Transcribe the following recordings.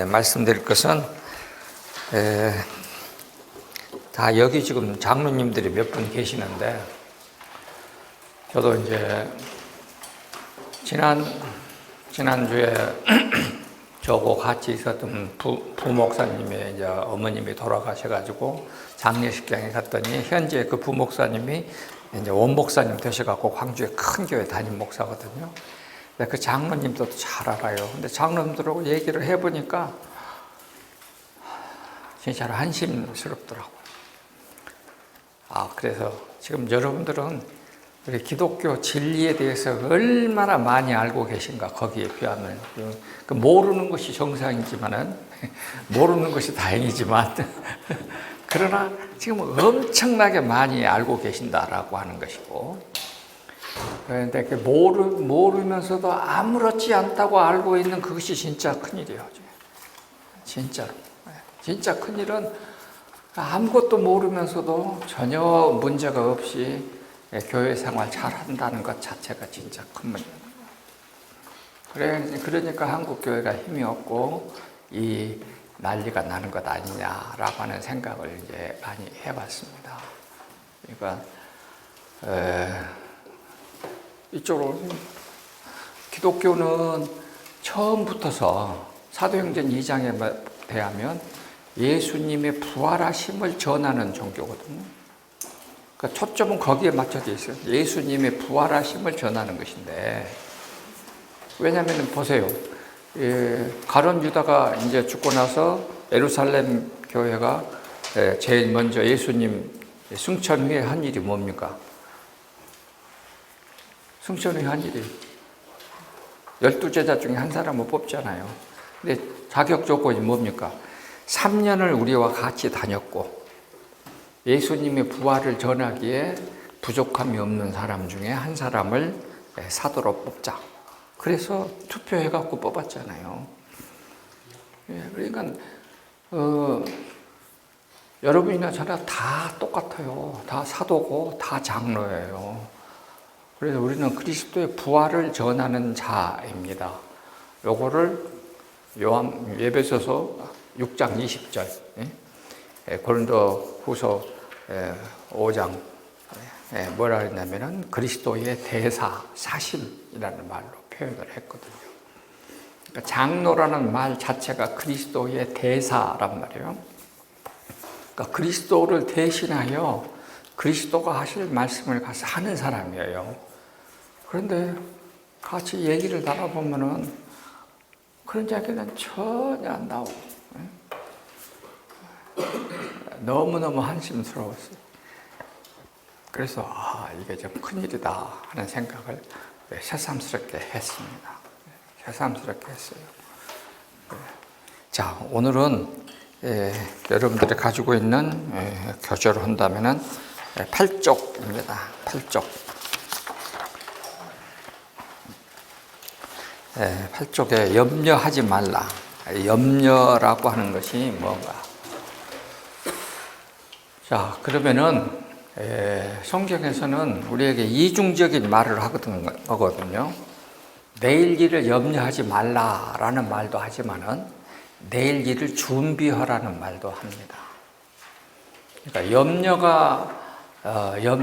말씀드릴 것은 다 여기 지금 장로님들이 몇 분 계시는데, 저도 이제 지난주에 저하고 같이 있었던 부목사님의 이제 어머님이 돌아가셔가지고 장례식장에 갔더니, 현재 그 부목사님이 이제 원목사님 되셔갖고 광주에 큰 교회 담임 목사거든요. 그 장로님도 잘 알아요. 근데 장로님들하고 얘기를 해보니까 진짜 한심스럽더라고요. 그래서 지금 여러분들은 우리 기독교 진리에 대해서 얼마나 많이 알고 계신가, 거기에 비하면. 모르는 것이 정상이지만은, 모르는 것이 다행이지만, 그러나 지금 엄청나게 많이 알고 계신다라고 하는 것이고, 그런데 모르면서도 아무렇지 않다고 알고 있는 그것이 진짜 큰일이에요. 진짜로. 진짜 큰일은 아무것도 모르면서도 전혀 문제가 없이 교회 생활 잘 한다는 것 자체가 진짜 큰 문제예요. 그러니까 한국 교회가 힘이 없고 이 난리가 나는 것 아니냐라고 하는 생각을 이제 많이 해봤습니다. 그러니까 이쪽으로 기독교는 처음부터서 사도행전 2장에 대하면 예수님의 부활하심을 전하는 종교거든요. 그러니까 초점은 거기에 맞춰져 있어요. 예수님의 부활하심을 전하는 것인데, 왜냐하면 보세요. 가룟 유다가 이제 죽고 나서 예루살렘 교회가 제일 먼저 예수님 승천 후에 한 일이 뭡니까? 승천 후에 한 일이 12제자 중에 한 사람을 뽑잖아요. 근데 자격 조건이 뭡니까? 3년을 우리와 같이 다녔고 예수님의 부활을 전하기에 부족함이 없는 사람 중에 한 사람을 사도로 뽑자. 그래서 투표해갖고 뽑았잖아요. 그러니까 여러분이나 저나 다 똑같아요. 다 사도고 다 장로예요. 그래서 우리는 그리스도의 부활을 전하는 자입니다. 요거를 예배소서 6장 20절, 고린도 후서 5장 뭐라 했냐면은 그리스도의 대사, 사심이라는 말로 표현을 했거든요. 그러니까 장로라는 말 자체가 그리스도의 대사란 말이에요. 그러니까 그리스도를 대신하여 그리스도가 하실 말씀을 가서 하는 사람이에요. 그런데 같이 얘기를 나눠보면은 그런 이야기는 전혀 안 나오고, 너무너무 한심스러웠어요. 그래서 이게 좀 큰일이다 하는 생각을 새삼스럽게 했습니다. 새삼스럽게 했어요. 자, 오늘은 여러분들이 가지고 있는 교재로 한다면은 8쪽입니다. 8쪽. 8쪽에 염려하지 말라. 염려라고 하는 것이 뭔가. 자, 그러면은 성경에서는 우리에게 이중적인 말을 하거든요. 내일 일을 염려하지 말라라는 말도 하지만은 내일 일을 준비하라는 말도 합니다. 그러니까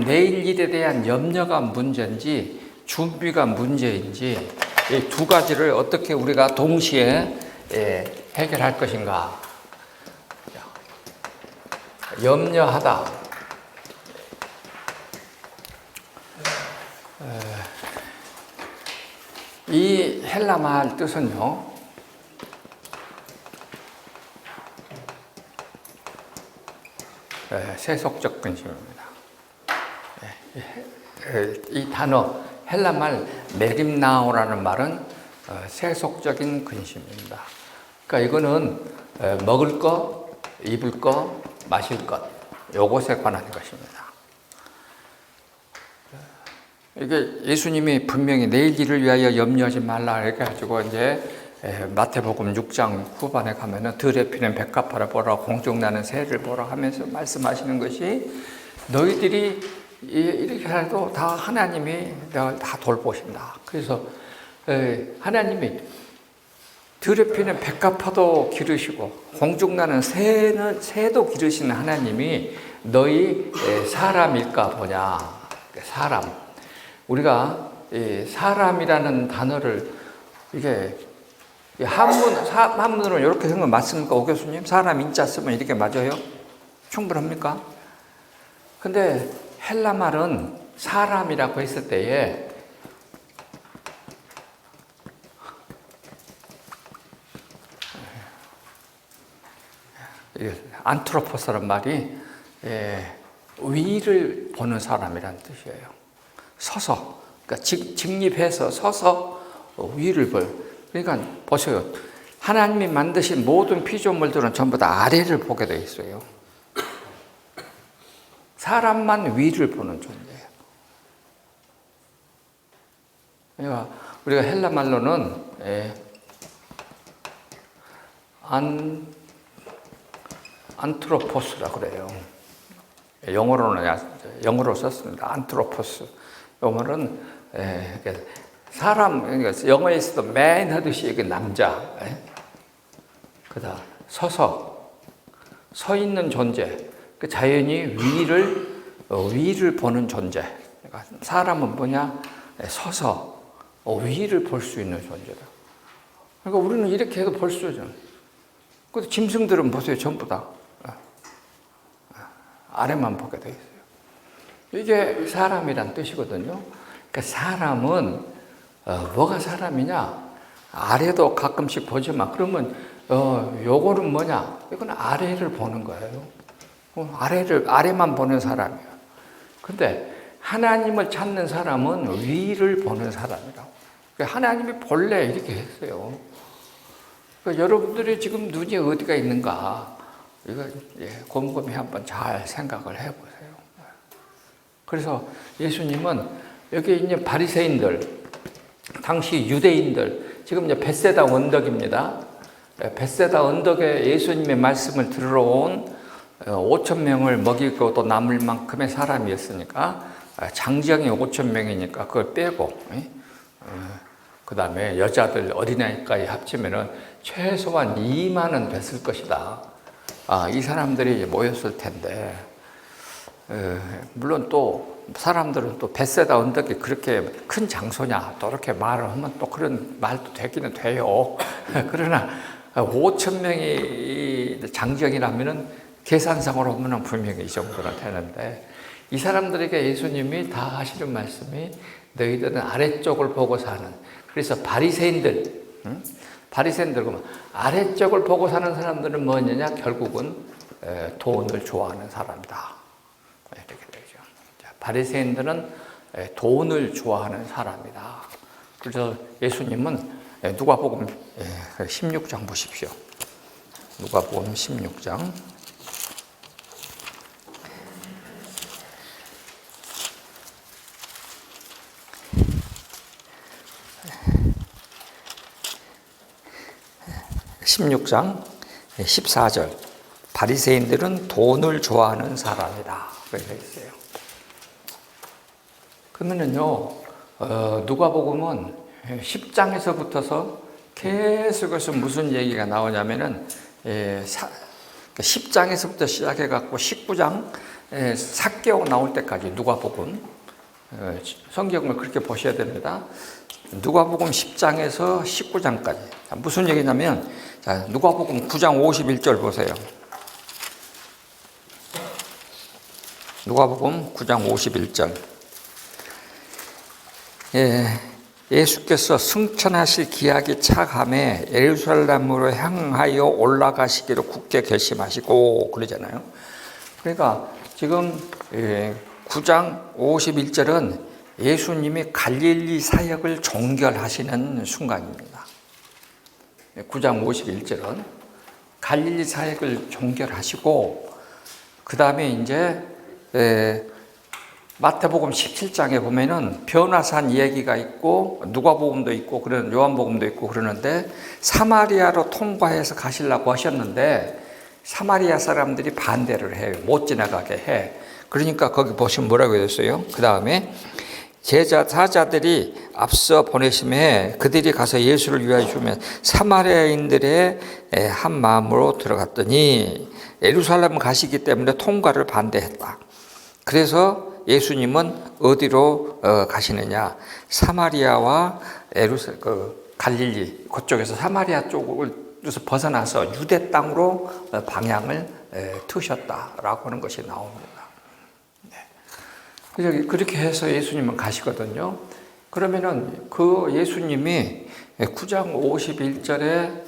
내일 일에 대한 염려가 문제인지 준비가 문제인지, 이 두 가지를 어떻게 우리가 동시에 해결할 것인가. 염려하다. 이 헬라 말 뜻은요, 세속적 근심입니다. 이 단어 헬라 말 메림나오라는 말은 세속적인 근심입니다. 그러니까 이거는 먹을 것, 입을 것, 마실 것, 요것에 관한 것입니다. 이게 예수님이 분명히 내일 일을 위하여 염려하지 말라 이렇게 가지고 이제 마태복음 6장 후반에 가면은 들에 피는 백합화를 보라, 공중나는 새를 보라 하면서 말씀하시는 것이, 너희들이 이렇게 해도 다 하나님이 다 돌보신다. 그래서 하나님이 더럽히는 백합화도 기르시고 공중나는 새도 기르시는 하나님이 너희 사람일까 보냐. 사람. 우리가 사람이라는 단어를 이게 한문으로 이렇게 쓴 거 맞습니까? 오 교수님? 사람 인자 쓰면 이렇게 맞아요? 충분합니까? 근데 헬라 말은 사람이라고 했을 때에 안트로포스라는 말이 위를 보는 사람이라는 뜻이에요. 서서, 그러니까 직립해서 서서 위를 볼. 그러니까 보세요. 하나님이 만드신 모든 피조물들은 전부 다 아래를 보게 돼 있어요. 사람만 위를 보는 존재예요. 그러니까 우리가 헬라 말로는 안트로포스라 그래요. 영어로 썼습니다. 안트로포스. 영어는 사람, 그러니까 영어에서도 man 하듯이 이게 남자. 그다음 서 있는 존재. 그 자연이 위를 보는 존재. 그러니까 사람은 뭐냐? 서서 위를 볼 수 있는 존재다. 그러니까 우리는 이렇게 해도 볼 수 있죠. 그 짐승들은 보세요, 전부 다 아래만 보게 돼 있어요. 이게 사람이란 뜻이거든요. 그러니까 사람은 뭐가 사람이냐? 아래도 가끔씩 보지만 그러면 요거는 뭐냐? 이건 아래를 보는 거예요. 아래만 보는 사람이에요. 근데 하나님을 찾는 사람은 위를 보는 사람이라고. 그러니까 하나님이 본래 이렇게 했어요. 그러니까 여러분들이 지금 눈이 어디가 있는가? 이거 곰곰이 한번 잘 생각을 해보세요. 그래서 예수님은 여기 있는 바리새인들, 당시 유대인들, 지금 이제 벳세다 언덕입니다. 벳세다 언덕에 예수님의 말씀을 들으러 온 5,000명을 먹이고 또 남을 만큼의 사람이었으니까 장정이 5,000명이니까 그걸 빼고 그 다음에 여자들 어린아이까지 합치면은 최소한 2만은 됐을 것이다. 이 사람들이 모였을 텐데 물론 또 사람들은 또 벳세다 언덕이 그렇게 큰 장소냐 또 이렇게 말을 하면 또 그런 말도 되기는 돼요. 그러나 5,000명이 장정이라면은 계산상으로 보면 분명히 이 정도는 되는데 이 사람들에게 예수님이 다 하시는 말씀이 너희들은 아래쪽을 보고 사는. 그래서 바리새인들 그러면 아래쪽을 보고 사는 사람들은 뭐냐냐? 결국은 돈을 좋아하는 사람이다. 이렇게 되죠. 바리새인들은 돈을 좋아하는 사람이다. 그래서 예수님은 누가복음 16장 보십시오. 누가복음 16장. (16장) 14절 바리새인들은 돈을 좋아하는 사람이다. 그렇게 있어요. 그러면은요, 누가복음은 10장에서부터서 계속해서 무슨 얘기가 나오냐면은 10장에서부터 시작해갖고 19장 삭개오 나올 때까지 누가복음 성경을 그렇게 보셔야 됩니다. 누가복음 10장에서 19장까지 무슨 얘기냐면 자, 누가복음 9장 51절 보세요. 누가복음 9장 51절. 예수께서 승천하실 기약이 차감해 예루살렘으로 향하여 올라가시기로 굳게 결심하시고 그러잖아요. 그러니까 지금 9장 51절은 예수님이 갈릴리 사역을 종결하시는 순간입니다. 9장 51절은 갈릴리 사역을 종결하시고 그 다음에 이제 마태복음 17장에 보면은 변화산 이야기가 있고 누가복음도 있고 그런 요한복음도 있고 그러는데 사마리아로 통과해서 가시려고 하셨는데 사마리아 사람들이 반대를 해요. 못 지나가게 해. 그러니까 거기 보시면 뭐라고 했어요? 그 다음에 사자들이 앞서 보내심에 그들이 가서 예수를 위하여 주면 사마리아인들의 한 마음으로 들어갔더니 예루살렘 가시기 때문에 통과를 반대했다. 그래서 예수님은 어디로 가시느냐? 사마리아와 갈릴리 그쪽에서 사마리아 쪽에서 벗어나서 유대 땅으로 방향을 트셨다라고 하는 것이 나옵니다. 그렇게 해서 예수님은 가시거든요. 그러면은 그 예수님이 9장 51절에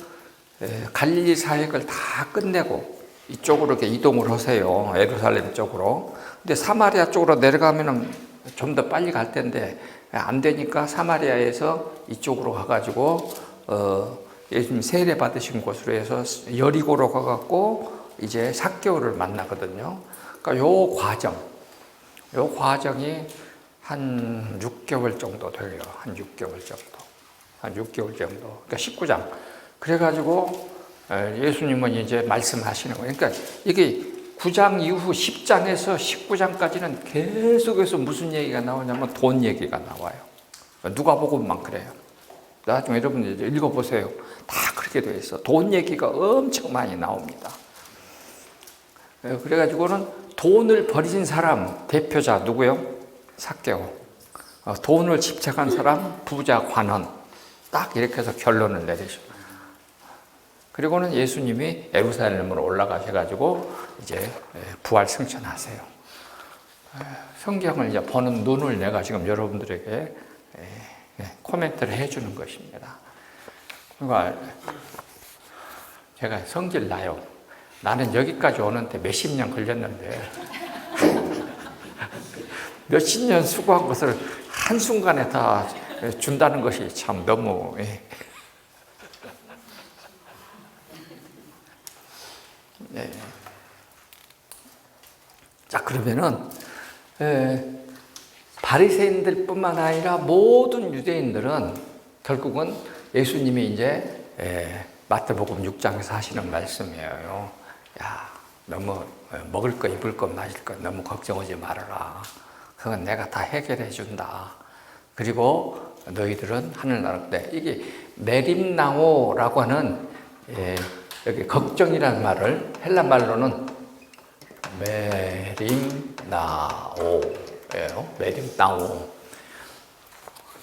갈릴리 사역을 다 끝내고 이쪽으로 이렇게 이동을 하세요. 예루살렘 쪽으로. 근데 사마리아 쪽으로 내려가면은 좀 더 빨리 갈 텐데 안 되니까 사마리아에서 이쪽으로 가가지고 예수님 세례 받으신 곳으로 해서 여리고로 가갖고 이제 삭개오를 만나거든요. 그러니까 요 과정이 한 6개월 정도 돼요. 한 6개월 정도. 그러니까 19장. 그래가지고 예수님은 이제 말씀하시는 거예요. 그러니까 이게 9장 이후 10장에서 19장까지는 계속해서 무슨 얘기가 나오냐면 돈 얘기가 나와요. 누가복음만 그래요. 나중에 여러분 이제 읽어보세요. 다 그렇게 돼 있어. 돈 얘기가 엄청 많이 나옵니다. 그래가지고는 돈을 버리신 사람 대표자 누구요? 삭개오. 돈을 집착한 사람 부자 관원. 딱 이렇게 해서 결론을 내리죠. 그리고는 예수님이 예루살렘으로 올라가셔가지고 이제 부활 승천하세요. 성경을 이제 보는 눈을 내가 지금 여러분들에게 코멘트를 해주는 것입니다. 그러니까 제가 성질 나요. 나는 여기까지 오는데 몇십 년 걸렸는데 몇십 년 수고한 것을 한순간에 다 준다는 것이 참 너무 네. 자, 그러면은 바리새인들뿐만 아니라 모든 유대인들은 결국은 예수님이 이제 마태복음 6장에서 하시는 말씀이에요. 야, 너무 먹을 거, 입을 거, 마실 거 너무 걱정하지 말아라. 그건 내가 다 해결해 준다. 그리고 너희들은 하늘나라 때 이게 메림나오라고 하는 여기 걱정이라는 말을 헬라 말로는 메림나오예요. 메림나오.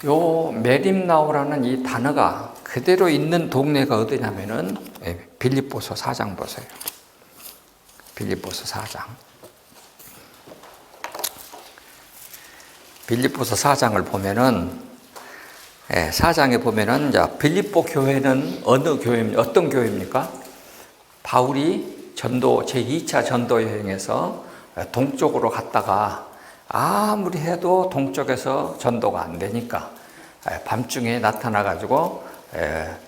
요 메림나오라는 이 단어가 그대로 있는 동네가 어디냐면은 빌립보서 4장 보세요. 빌립보서 4장. 빌립보서 4장을 보면은 4장에 보면은 빌립보 교회는 어떤 교회입니까? 바울이 제2차 전도 여행에서 동쪽으로 갔다가 아무리 해도 동쪽에서 전도가 안 되니까 밤중에 나타나가지고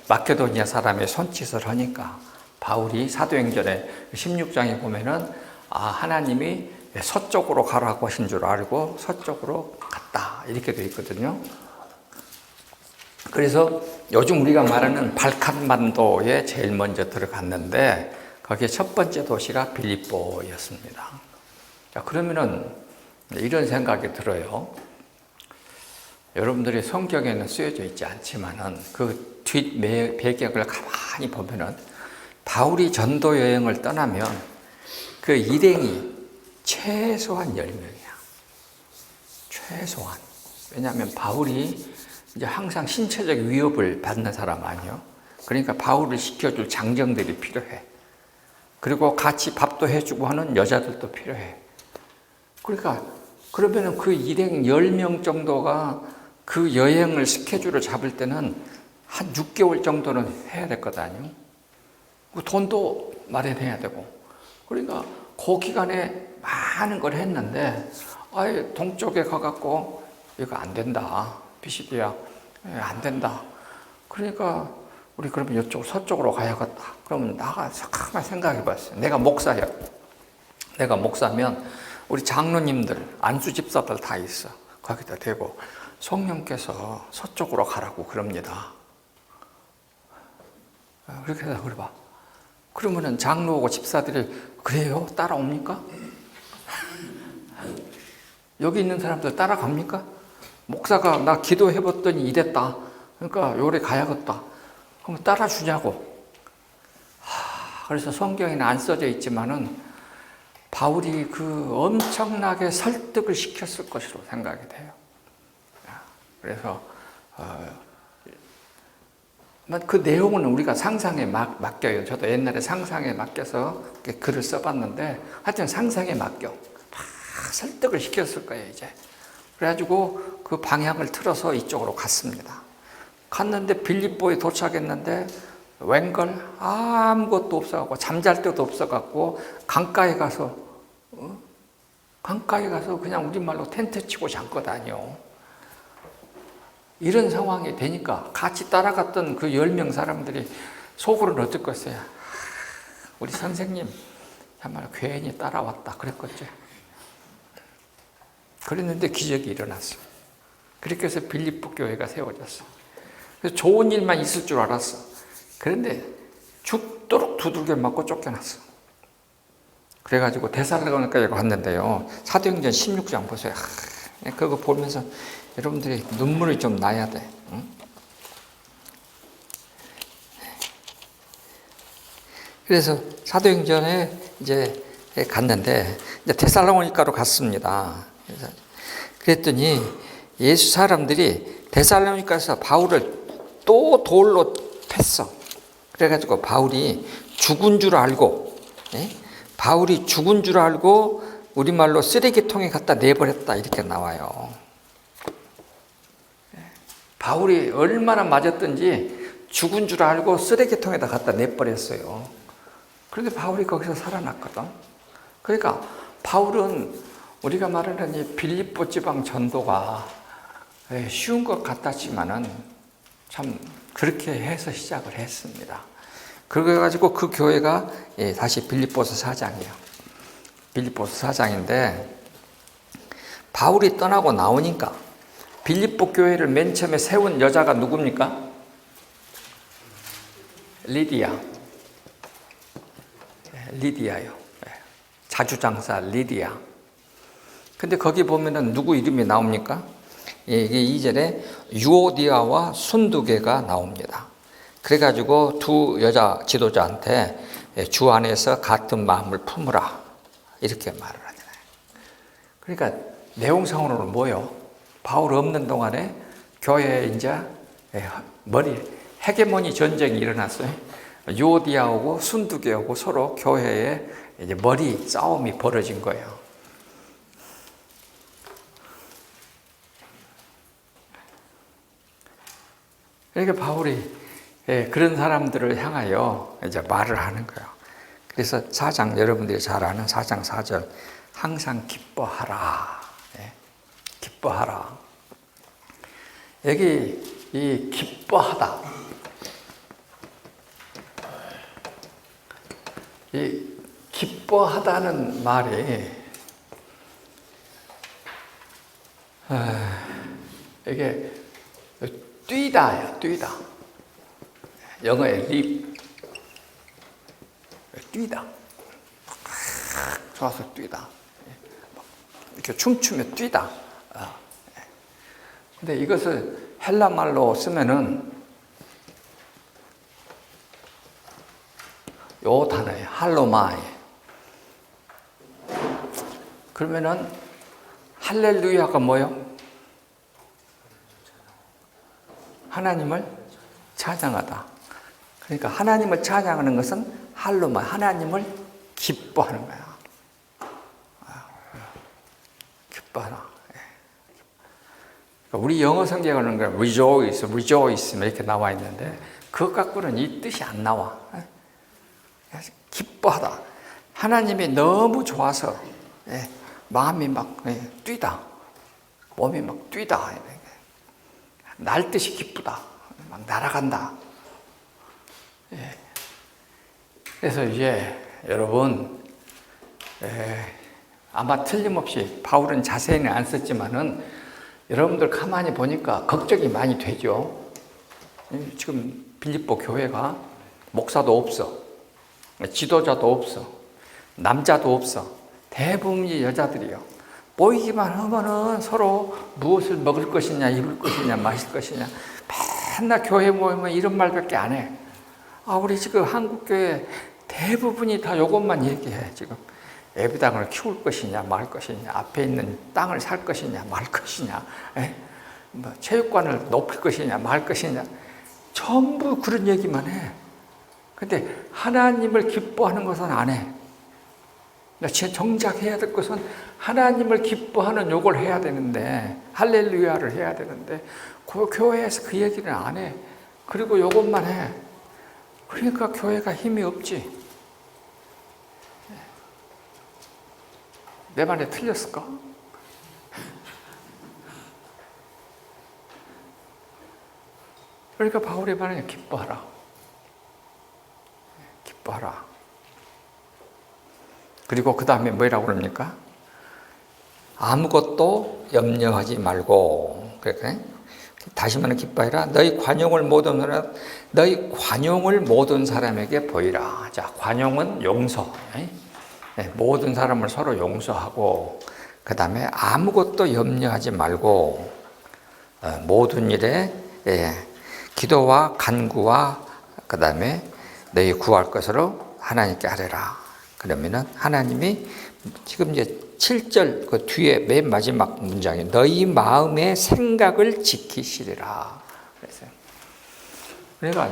마케도니아 사람의 손짓을 하니까 바울이 사도행전에 16장에 보면은 하나님이 서쪽으로 가라고 하신 줄 알고 서쪽으로 갔다 이렇게 되어 있거든요. 그래서 요즘 우리가 말하는 발칸반도에 제일 먼저 들어갔는데 거기에 첫 번째 도시가 빌립보였습니다. 자, 그러면은 이런 생각이 들어요. 여러분들이 성경에는 쓰여져 있지 않지만은 그 뒷 배경을 가만히 보면은 바울이 전도 여행을 떠나면 그 일행이 최소한 10명이야. 최소한. 왜냐하면 바울이 이제 항상 신체적 위협을 받는 사람 아니요. 그러니까 바울을 지켜줄 장정들이 필요해. 그리고 같이 밥도 해주고 하는 여자들도 필요해. 그러니까 그러면은 그 일행 10명 정도가 그 여행을 스케줄을 잡을 때는 한 6개월 정도는 해야 될 것 아니요. 돈도 마련해야 되고. 그러니까 그 기간에 많은 걸 했는데 아예 동쪽에 가갖고 이거 안 된다. 비시디야 안 된다. 그러니까 우리 그러면 이쪽 서쪽으로 가야겠다. 그러면 나가 잠깐만 생각해 봤어요. 내가 목사야. 내가 목사면 우리 장로님들, 안수 집사들 다 있어. 거기다 대고 성령께서 서쪽으로 가라고 그럽니다. 그렇게 해서 그래 봐. 그러면은 장로하고 집사들이 그래요? 따라옵니까? 여기 있는 사람들 따라갑니까? 목사가 나 기도해봤더니 이랬다. 그러니까 요래 가야겠다. 그럼 따라주냐고. 그래서 성경에는 안 써져 있지만은 바울이 그 엄청나게 설득을 시켰을 것으로 생각이 돼요. 그래서 그 내용은 우리가 상상에 맡겨요. 저도 옛날에 상상에 맡겨서 글을 써봤는데 하여튼 상상에 맡겨. 막 설득을 시켰을 거예요, 이제. 그래가지고 그 방향을 틀어서 이쪽으로 갔습니다. 갔는데 빌립보에 도착했는데 웬걸 아무것도 없어갖고 잠잘 데도 없어갖고 강가에 가서 그냥 우리말로 텐트 치고 잠거든요. 이런 상황이 되니까 같이 따라갔던 그 10명 사람들이 속으로는 어떻겠어요? 우리 선생님 정말 괜히 따라왔다 그랬겠죠. 그랬는데 기적이 일어났어. 그렇게 해서 빌립보 교회가 세워졌어. 그래서 좋은 일만 있을 줄 알았어. 그런데 죽도록 두들겨 맞고 쫓겨났어. 그래가지고 데살로니가에 갔는데요. 사도행전 16장 보세요. 그거 보면서 여러분들이 눈물이 좀 나야 돼. 응? 그래서 사도행전에 이제 갔는데 이제 데살로니가로 갔습니다. 그랬더니 예수 사람들이 데살로니가에서 바울을 또 돌로 팼어. 그래가지고 바울이 죽은 줄 알고, 바울이 죽은 줄 알고 우리말로 쓰레기통에 갖다 내버렸다 이렇게 나와요. 바울이 얼마나 맞았든지 죽은 줄 알고 쓰레기통에다 갖다 내버렸어요. 그런데 바울이 거기서 살아났거든. 그러니까 바울은 우리가 말하는 이 빌립보 지방 전도가 쉬운 것 같았지만은 참 그렇게 해서 시작을 했습니다. 그래가지고 그 교회가 다시 빌립보서 4장이에요. 빌립보서 4장인데 바울이 떠나고 나오니까 빌립보 교회를 맨 처음에 세운 여자가 누굽니까? 리디아요. 자주장사 리디아. 근데 거기 보면은 누구 이름이 나옵니까? 이게 2절에 유오디아와 순두개가 나옵니다. 그래가지고 두 여자 지도자한테 주 안에서 같은 마음을 품으라 이렇게 말을 하잖아요. 그러니까 내용상으로는 뭐요? 바울 없는 동안에 교회에 이제 헤게모니 전쟁이 일어났어요. 유오디아하고 순두개하고 서로 교회에 이제 머리 싸움이 벌어진 거예요. 그러니까 바울이 그런 사람들을 향하여 이제 말을 하는 거예요. 그래서 4장 여러분들이 잘 아는 4장 4절 항상 기뻐하라. 기뻐하라. 여기 이 기뻐하다. 이 기뻐하다는 말이 이게 뛰다예요, 뛰다. 영어의 립. 뛰다. 좋아서 뛰다. 이렇게 춤추며 뛰다. 근데 이것을 헬라 말로 쓰면은 요 단어예요. 할로마이. 그러면은 할렐루야가 뭐요? 하나님을 찬양하다. 그러니까 하나님을 찬양하는 것은 할로마, 하나님을 기뻐하는 거야. 기뻐하라. 그러니까 우리 영어 성경에는 rejoice, rejoice 이렇게 나와 있는데 그것 갖고는 이 뜻이 안 나와. 기뻐하다. 하나님이 너무 좋아서 마음이 막 뛰다. 몸이 막 뛰다. 날듯이 기쁘다. 막 날아간다. 그래서 이제 여러분 아마 틀림없이 바울은 자세히는 안 썼지만은 여러분들 가만히 보니까 걱정이 많이 되죠. 지금 빌립보 교회가 목사도 없어. 지도자도 없어. 남자도 없어. 대부분이 여자들이요. 보이기만 하면은 서로 무엇을 먹을 것이냐, 입을 것이냐, 마실 것이냐, 맨날 교회 모이면 이런 말밖에 안 해. 우리 지금 한국교회 대부분이 다 이것만 얘기해. 지금 예배당을 키울 것이냐, 말 것이냐, 앞에 있는 땅을 살 것이냐, 말 것이냐, 뭐 체육관을 높일 것이냐, 말 것이냐, 전부 그런 얘기만 해. 근데 하나님을 기뻐하는 것은 안 해. 정작 해야 될 것은 하나님을 기뻐하는 욕을 해야 되는데, 할렐루야를 해야 되는데, 그 교회에서 그 얘기는 안 해. 그리고 요것만 해. 그러니까 교회가 힘이 없지. 내 말에 틀렸을까? 그러니까 바울이 말하는 기뻐하라. 기뻐하라. 그리고 그 다음에 뭐라고 그럽니까? 아무것도 염려하지 말고, 그래? 다시 말하면 기뻐해라. 너희 관용을 모든 사람에게 보이라. 자, 관용은 용서. 모든 사람을 서로 용서하고, 그 다음에 아무것도 염려하지 말고, 모든 일에 기도와 간구와 그 다음에 너희 구할 것으로 하나님께 하래라. 그러면은 하나님이 지금 이제 7절 그 뒤에 맨 마지막 문장에 너희 마음의 생각을 지키시리라 그랬어요. 그러니까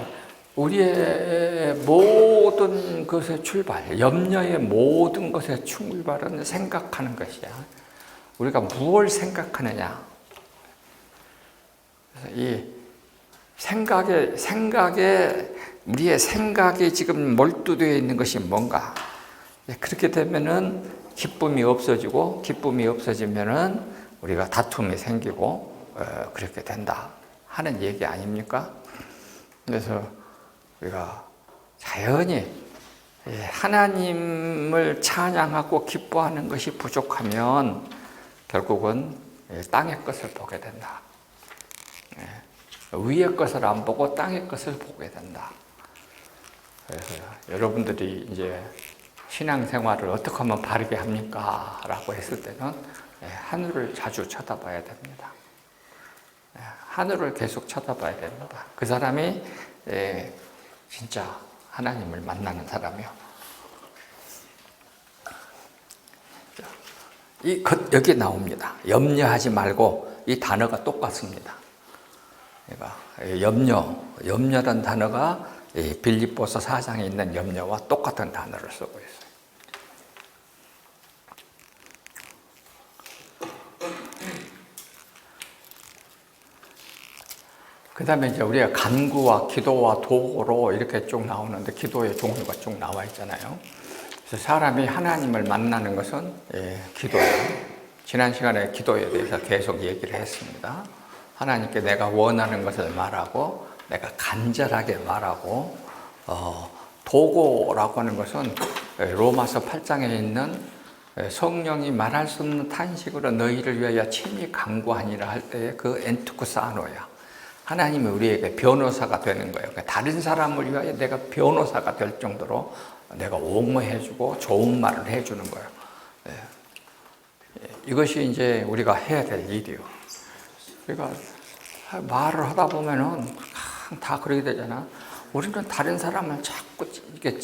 우리의 모든 것의 출발, 염려의 모든 것의 출발은 생각하는 것이야. 우리가 무엇을 생각하느냐. 그래서 이 우리의 생각에 지금 몰두되어 있는 것이 뭔가. 그렇게 되면은 기쁨이 없어지고, 기쁨이 없어지면은 우리가 다툼이 생기고, 그렇게 된다 하는 얘기 아닙니까? 그래서 우리가 자연히 하나님을 찬양하고 기뻐하는 것이 부족하면 결국은 땅의 것을 보게 된다. 위의 것을 안 보고 땅의 것을 보게 된다. 그래서 여러분들이 이제 신앙생활을 어떻게 하면 바르게 합니까? 라고 했을 때는 하늘을 자주 쳐다봐야 됩니다. 하늘을 계속 쳐다봐야 됩니다. 그 사람이 진짜 하나님을 만나는 사람이요. 여기 나옵니다. 염려하지 말고, 이 단어가 똑같습니다. 그러니까 염려란 단어가 빌립보서 4장에 있는 염려와 똑같은 단어를 쓰고 있어요. 그 다음에 이제 우리가 간구와 기도와 도구로 이렇게 쭉 나오는데, 기도의 종류가 쭉 나와 있잖아요. 그래서 사람이 하나님을 만나는 것은 기도예요. 지난 시간에 기도에 대해서 계속 얘기를 했습니다. 하나님께 내가 원하는 것을 말하고, 내가 간절하게 말하고, 도구라고 하는 것은 로마서 8장에 있는 성령이 말할 수 없는 탄식으로 너희를 위하여 친히 간구하니라 할 때의 그 엔투쿠사노야. 하나님이 우리에게 변호사가 되는 거예요. 그러니까 다른 사람을 위하여 내가 변호사가 될 정도로 내가 옹호해주고 좋은 말을 해주는 거예요. 이것이 이제 우리가 해야 될 일이요. 그러니까 말을 하다 보면은 다 그렇게 되잖아. 우리는 다른 사람을 자꾸 이렇게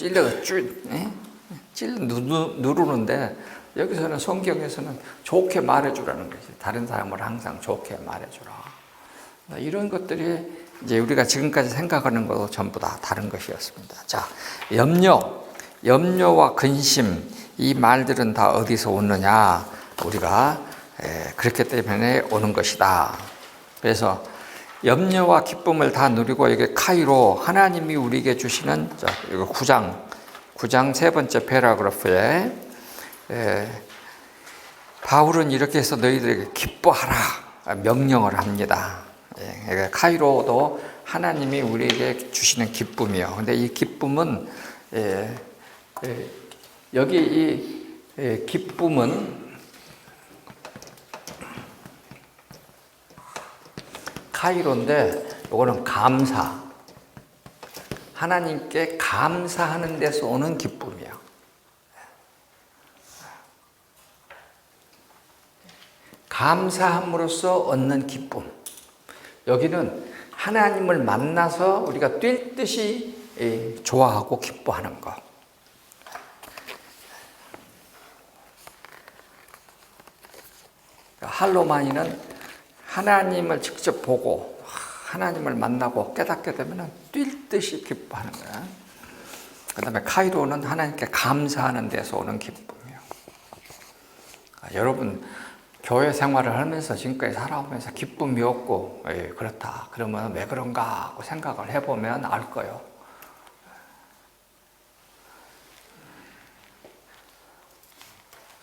누르는데, 여기서는 성경에서는 좋게 말해주라는 거지. 다른 사람을 항상 좋게 말해주라. 이런 것들이 이제 우리가 지금까지 생각하는 것도 전부 다 다른 것이었습니다. 자, 염려와 근심, 이 말들은 다 어디서 오느냐? 우리가 그렇기 때문에 오는 것이다. 그래서 염려와 기쁨을 다 누리고, 이게 카이로, 하나님이 우리에게 주시는, 이거 9장 세 번째 패러그래프에 바울은 이렇게 해서 너희들에게 기뻐하라 명령을 합니다. 카이로도 하나님이 우리에게 주시는 기쁨이요. 근데 이 기쁨은 여기 이 기쁨은 카이로인데, 이거는 감사. 하나님께 감사하는 데서 오는 기쁨이야. 감사함으로써 얻는 기쁨. 여기는 하나님을 만나서 우리가 뛸 듯이 좋아하고 기뻐하는 것. 할로마이는 하나님을 직접 보고 하나님을 만나고 깨닫게 되면 뛸 듯이 기뻐하는 거야. 그 다음에 카이로는 하나님께 감사하는 데서 오는 기쁨이에요. 여러분 교회 생활을 하면서 지금까지 살아오면서 기쁨이 없고 그렇다 그러면 왜 그런가 하고 생각을 해보면 알 거예요.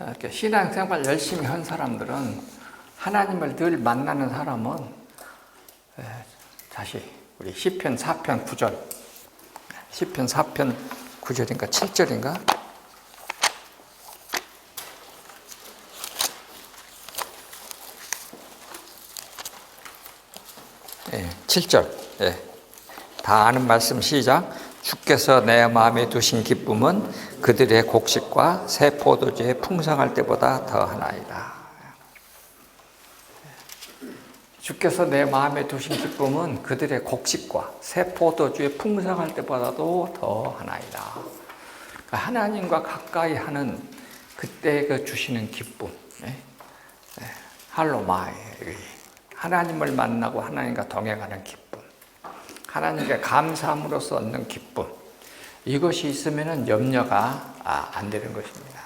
이렇게 신앙생활 열심히 한 사람들은 하나님을 늘 만나는 사람은 다시 우리 시편 4편 9절 시편 4편 9절인가 7절인가 7절. 다 아는 말씀 시작. 주께서 내 마음에 두신 기쁨은 그들의 곡식과 새 포도주에 풍성할 때보다 더하나이다. 주께서 내 마음에 두신 기쁨은 그들의 곡식과 새 포도주에 풍성할 때보다도 더하나이다. 그러니까 하나님과 가까이 하는 그때 그 주시는 기쁨, 할로마이, 하나님을 만나고 하나님과 동행하는 기쁨, 하나님께 감사함으로써 얻는 기쁨, 이것이 있으면 염려가 안 되는 것입니다.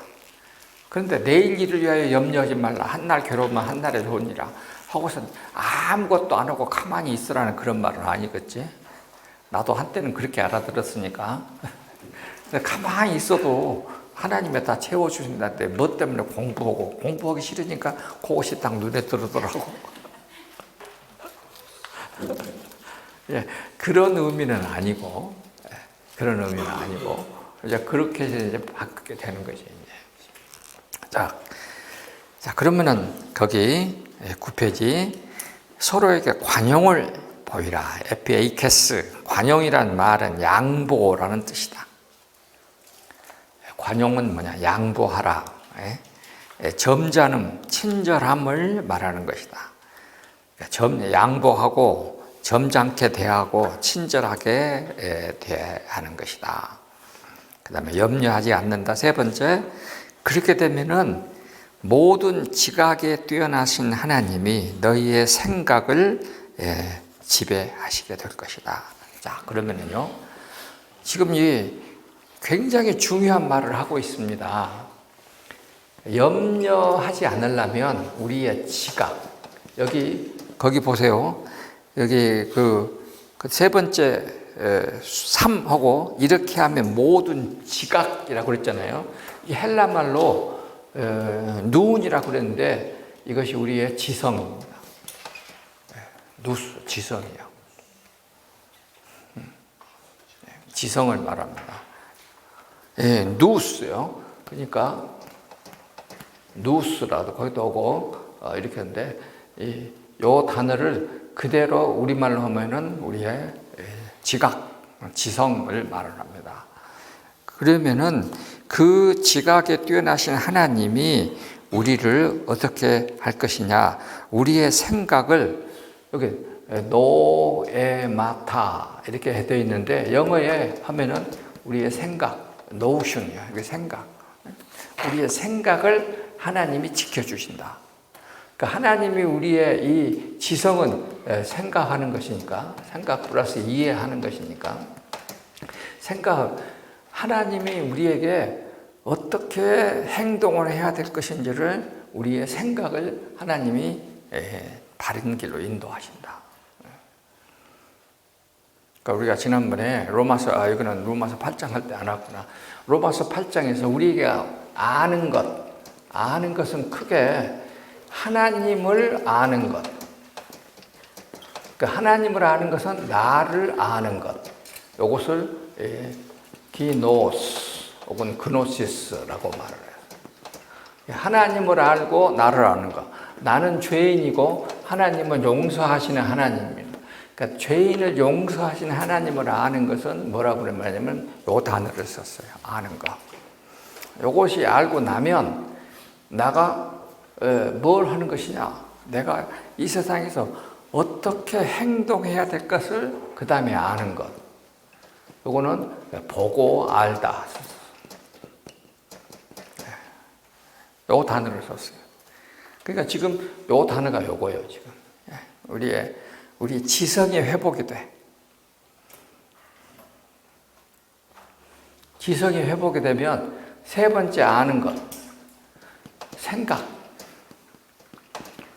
그런데 내일 일을 위하여 염려하지 말라. 한날 괴로우면 한날에 좋으니라 하고서 아무것도 안 하고 가만히 있으라는 그런 말은 아니겠지. 나도 한때는 그렇게 알아들었으니까. 가만히 있어도 하나님이 다 채워주신다는데 뭐 때문에 공부하기 싫으니까 그것이 딱 눈에 들어오더라고. 그런 의미는 아니고, 이제 그렇게 이제 바뀌게 되는 거죠. 이제. 자, 그러면은 거기 9페이지 서로에게 관용을 보이라. 에피에이케스. 관용이란 말은 양보라는 뜻이다. 관용은 뭐냐? 양보하라. 점잖음, 친절함을 말하는 것이다. 양보하고 점잖게 대하고 친절하게 대하는 것이다. 그 다음에 염려하지 않는다. 세 번째, 그렇게 되면은 모든 지각에 뛰어나신 하나님이 너희의 생각을 지배하시게 될 것이다. 자, 그러면은요, 지금 이 굉장히 중요한 말을 하고 있습니다. 염려하지 않으려면 우리의 지각, 거기 보세요. 여기 그 세 번째 3하고 이렇게 하면 모든 지각이라고 그랬잖아요. 이 헬라 말로 누운이라고 그랬는데 이것이 우리의 지성입니다. 누스, 지성이요. 지성을 말합니다. 누스요. 그러니까 누스라도 거기도 오고 이렇게 하는데 이 단어를 그대로 우리말로 하면은 우리의 지각, 지성을 말을 합니다. 그러면은 그 지각에 뛰어나신 하나님이 우리를 어떻게 할 것이냐? 우리의 생각을 여기 노에마타 이렇게 되어 있는데 영어에 하면은 우리의 생각, 노션이야. 이게 생각. 우리의 생각을 하나님이 지켜주신다. 그러니까 하나님이 우리의 이 지성은 생각하는 것이니까, 생각 플러스 이해하는 것이니까, 하나님이 우리에게 어떻게 행동을 해야 될 것인지를 우리의 생각을 하나님이 바른 길로 인도하신다. 그러니까 우리가 지난번에 이거는 로마서 8장 할 때 안 왔구나. 로마서 8장에서 우리가 아는 것은 크게 하나님을 아는 것. 그러니까 하나님을 아는 것은 나를 아는 것. 이것을 기노스 혹은 그노시스라고 말을 해요. 하나님을 알고 나를 아는 것. 나는 죄인이고 하나님은 용서하시는 하나님입니다. 그러니까 죄인을 용서하시는 하나님을 아는 것은 뭐라고 그러냐면 이 단어를 썼어요. 아는 것. 이것이 알고 나면 나가 뭘 하는 것이냐? 내가 이 세상에서 어떻게 행동해야 될 것을 그 다음에 아는 것. 이거는 보고 알다. 요 단어를 썼어요. 그러니까 지금 요 단어가 요거예요, 지금. 우리 지성이 회복이 돼. 지성이 회복이 되면 세 번째 아는 것. 생각.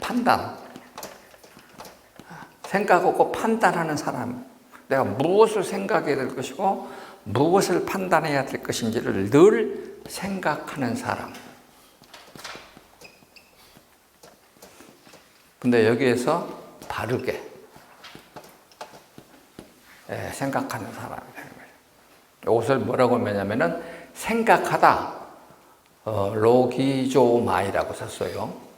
판단. 생각하고 판단하는 사람. 내가 무엇을 생각해야 될 것이고 무엇을 판단해야 될 것인지를 늘 생각하는 사람. 근데 여기에서 바르게 생각하는 사람이 되는 거예요. 이것을 뭐라고 하냐면은 생각하다 로기조마이라고 썼어요.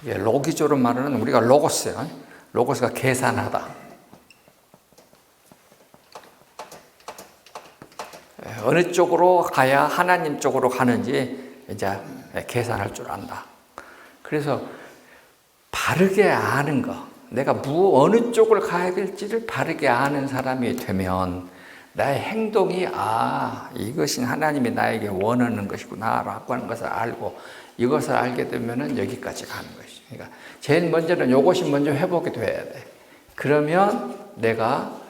로기조로 말하는 우리가 로고스예요. 로고스가 계산하다. 어느 쪽으로 가야 하나님 쪽으로 가는지 이제 계산할 줄 안다. 그래서 바르게 아는 거, 내가 어느 쪽을 가야 될지를 바르게 아는 사람이 되면 나의 행동이 이것이 하나님이 나에게 원하는 것이구나라고 하는 것을 알고 이것을 알게 되면은 여기까지 가는 것이죠. 그러니까 제일 먼저는 이것이 먼저 회복이 돼야 돼. 그러면 내가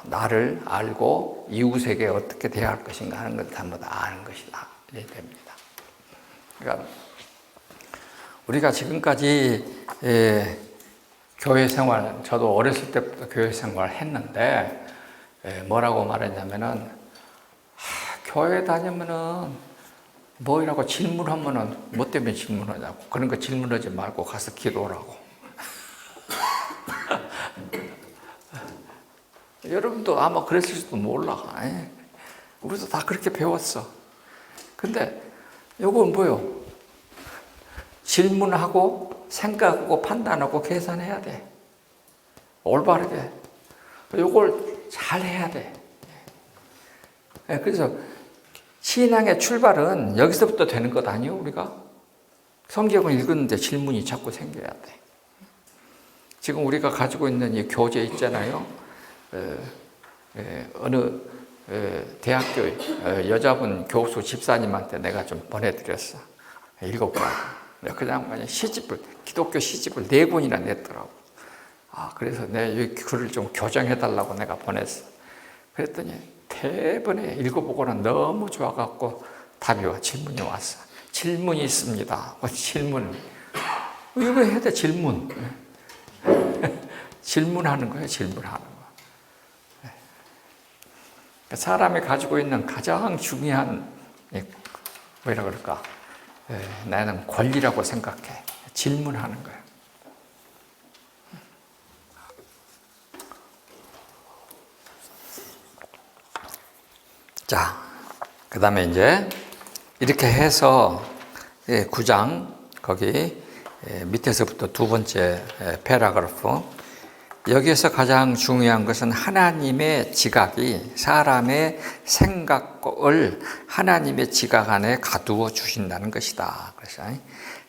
나를 알고 이웃에게 어떻게 대할 것인가 하는 것을 전부 다 아는 것이다. 이렇게 됩니다. 그러니까 우리가 지금까지 교회 생활, 저도 어렸을 때부터 교회 생활 했는데 뭐라고 말했냐면은 교회 다니면은 뭐라고 질문하면은 뭐 때문에 질문하냐고 그런 거 질문하지 말고 가서 기도하라고. 여러분도 아마 그랬을지도 몰라. 우리도 다 그렇게 배웠어. 근데 요건 뭐요? 질문하고 생각하고 판단하고 계산해야 돼. 올바르게. 요걸 잘 해야 돼. 그래서 신앙의 출발은 여기서부터 되는 것 아니에요, 우리가? 성경을 읽었는데 질문이 자꾸 생겨야 돼. 지금 우리가 가지고 있는 이 교재 있잖아요. 어느 대학교 여자분 교수 집사님한테 내가 좀 보내드렸어. 읽어보라고. 그냥 시집을, 기독교 시집을 4권이나 냈더라고. 그래서 내가 이 글을 좀 교정해달라고 내가 보냈어. 그랬더니 대번에 읽어보고는 너무 좋아갖고 질문이 왔어. 질문이 있습니다. 질문. 이거 해야 돼, 질문. 질문하는 거예요, 질문하는 거. 사람이 가지고 있는 가장 중요한, 뭐라 그럴까? 나는 권리라고 생각해. 질문하는 거예요. 자, 그 다음에 이제 이렇게 해서 9장 거기 밑에서부터 두 번째 패러그래프, 여기에서 가장 중요한 것은 하나님의 지각이 사람의 생각을 하나님의 지각 안에 가두어 주신다는 것이다. 그래서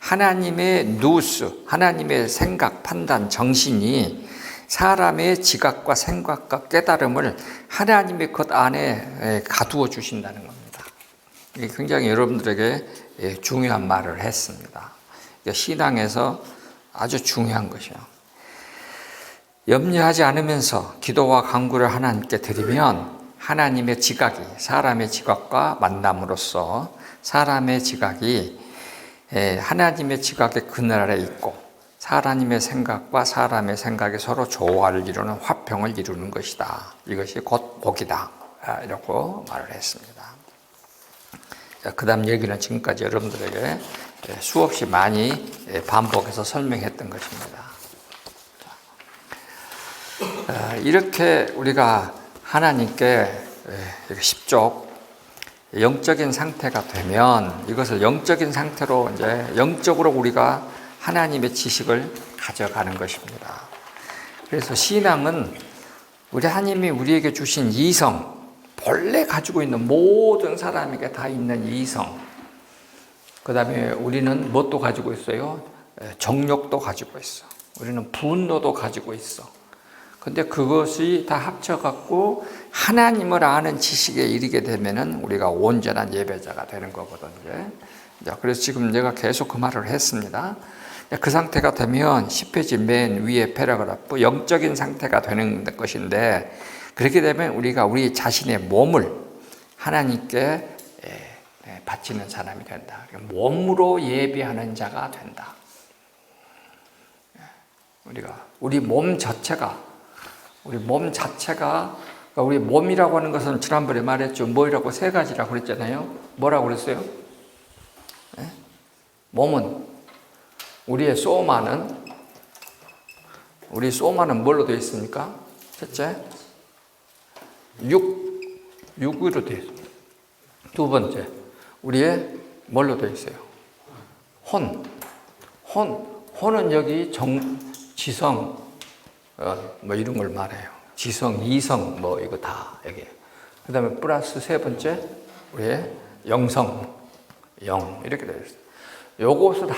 하나님의 누스, 하나님의 생각, 판단, 정신이 사람의 지각과 생각과 깨달음을 하나님의 것 안에 가두어 주신다는 겁니다. 이게 굉장히 여러분들에게 중요한 말을 했습니다. 신앙에서 아주 중요한 것이요. 염려하지 않으면서 기도와 간구를 하나님께 드리면 하나님의 지각이 사람의 지각과 만남으로써 사람의 지각이 하나님의 지각의 그늘 아래 있고 하나님의 생각과 사람의 생각이 서로 조화를 이루는 화평을 이루는 것이다. 이것이 곧 복이다. 이렇게 말을 했습니다. 그 다음 얘기는 지금까지 여러분들에게 수없이 많이 반복해서 설명했던 것입니다. 이렇게 우리가 하나님께 10쪽 영적인 상태가 되면 이것을 영적인 상태로 이제 영적으로 우리가 하나님의 지식을 가져가는 것입니다. 그래서 신앙은 우리 하나님이 우리에게 주신 이성, 본래 가지고 있는 모든 사람에게 다 있는 이성, 그 다음에 우리는 뭣도 가지고 있어요? 정욕도 가지고 있어. 우리는 분노도 가지고 있어. 근데 그것이 다 합쳐갖고 하나님을 아는 지식에 이르게 되면은 우리가 온전한 예배자가 되는 거거든요. 그래서 지금 내가 계속 그 말을 했습니다. 그 상태가 되면 10페이지 맨 위에 패러그래프 영적인 상태가 되는 것인데, 그렇게 되면 우리가 우리 자신의 몸을 하나님께 바치는 사람이 된다. 몸으로 예배하는 자가 된다. 우리 몸 자체가 우리 몸이라고 하는 것은 지난번에 말했죠. 뭐라고? 세 가지라고 그랬잖아요. 뭐라고 그랬어요? 몸은 우리 소마는 뭘로 되어 있습니까? 첫째, 육으로 되어 있습니다. 두 번째, 우리의 뭘로 되어 있어요? 혼은 여기 지성, 뭐 이런 걸 말해요. 지성, 이성, 뭐 이거 다 여기. 그 다음에 플러스 세 번째, 우리의 영성, 영 이렇게 되어 있어요. 요것을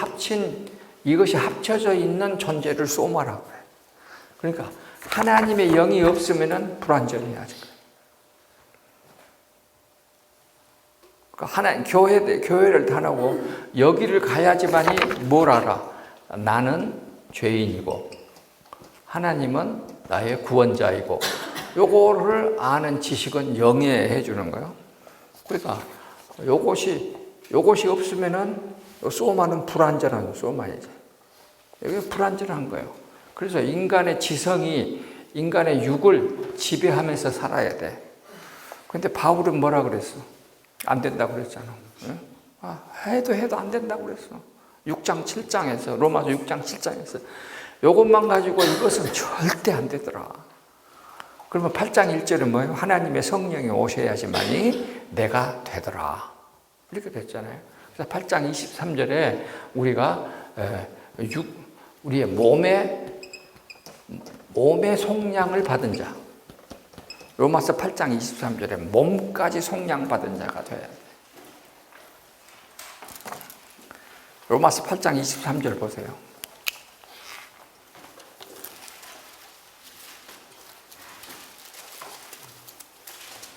이것이 합쳐져 있는 존재를 소마라고 해요. 그러니까 하나님의 영이 없으면은 불완전해야지. 그러니까 교회를 다니고 여기를 가야지만이 뭘 알아? 나는 죄인이고 하나님은 나의 구원자이고, 요거를 아는 지식은 영에 해주는 거예요. 그러니까 요것이 없으면은 소마는 불완전한 소마이지. 이게 불완전한 거예요. 그래서 인간의 지성이 인간의 육을 지배하면서 살아야 돼. 근데 바울은 뭐라 그랬어? 안 된다고 그랬잖아. 해도 안 된다고 그랬어. 6장 7장에서, 로마서 6장 7장에서 요것만 가지고 이것은 절대 안 되더라. 그러면 8장 1절은 뭐예요? 하나님의 성령이 오셔야지만이 내가 되더라. 이렇게 됐잖아요. 그래서 8장 23절에 우리가 우리의 몸의 속량을 받은 자. 로마서 8장 23절에 몸까지 속량 받은 자가 돼야 돼. 로마서 8장 23절 보세요.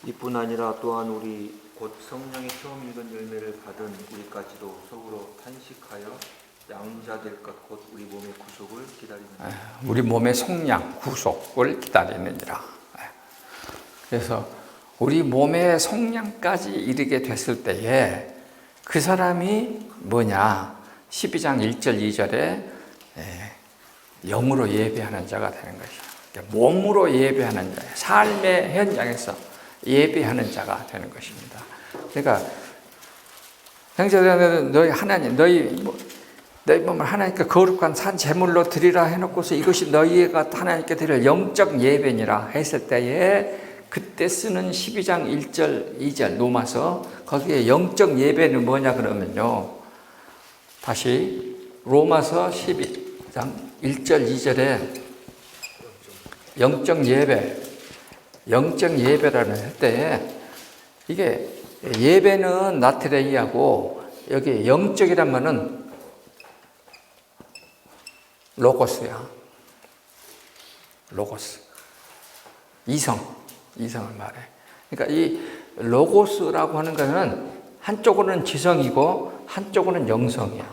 이뿐 아니라 또한 우리 곧 성령의 처음 익은 열매를 받은 우리까지도 속으로 탄식하여 양자될 것 곧 우리 몸의 구속을 기다리는 우리 몸의 속량, 구속을 기다리느니라. 그래서 우리 몸의 속량까지 이르게 됐을 때에 그 사람이 뭐냐? 12장 1절 2절에 영으로 예배하는 자가 되는 것이야. 몸으로 예배하는 자, 삶의 현장에서 예배하는 자가 되는 것입니다. 그러니까 형제들은 너희 몸을 하나님께 거룩한 산 제물로 드리라 해놓고서 이것이 너희가 하나님께 드릴 영적 예배니라 했을 때에 그때 쓰는 12장 1절 2절 로마서 거기에 영적 예배는 뭐냐 그러면요. 다시 로마서 12장 1절 2절에 영적 예배라는 때에 이게 예배는 나트레이하고 여기 영적이란 말은 로고스야. 로고스. 이성을 말해. 그러니까 이 로고스라고 하는 것은 한쪽으로는 지성이고 한쪽으로는 영성이야.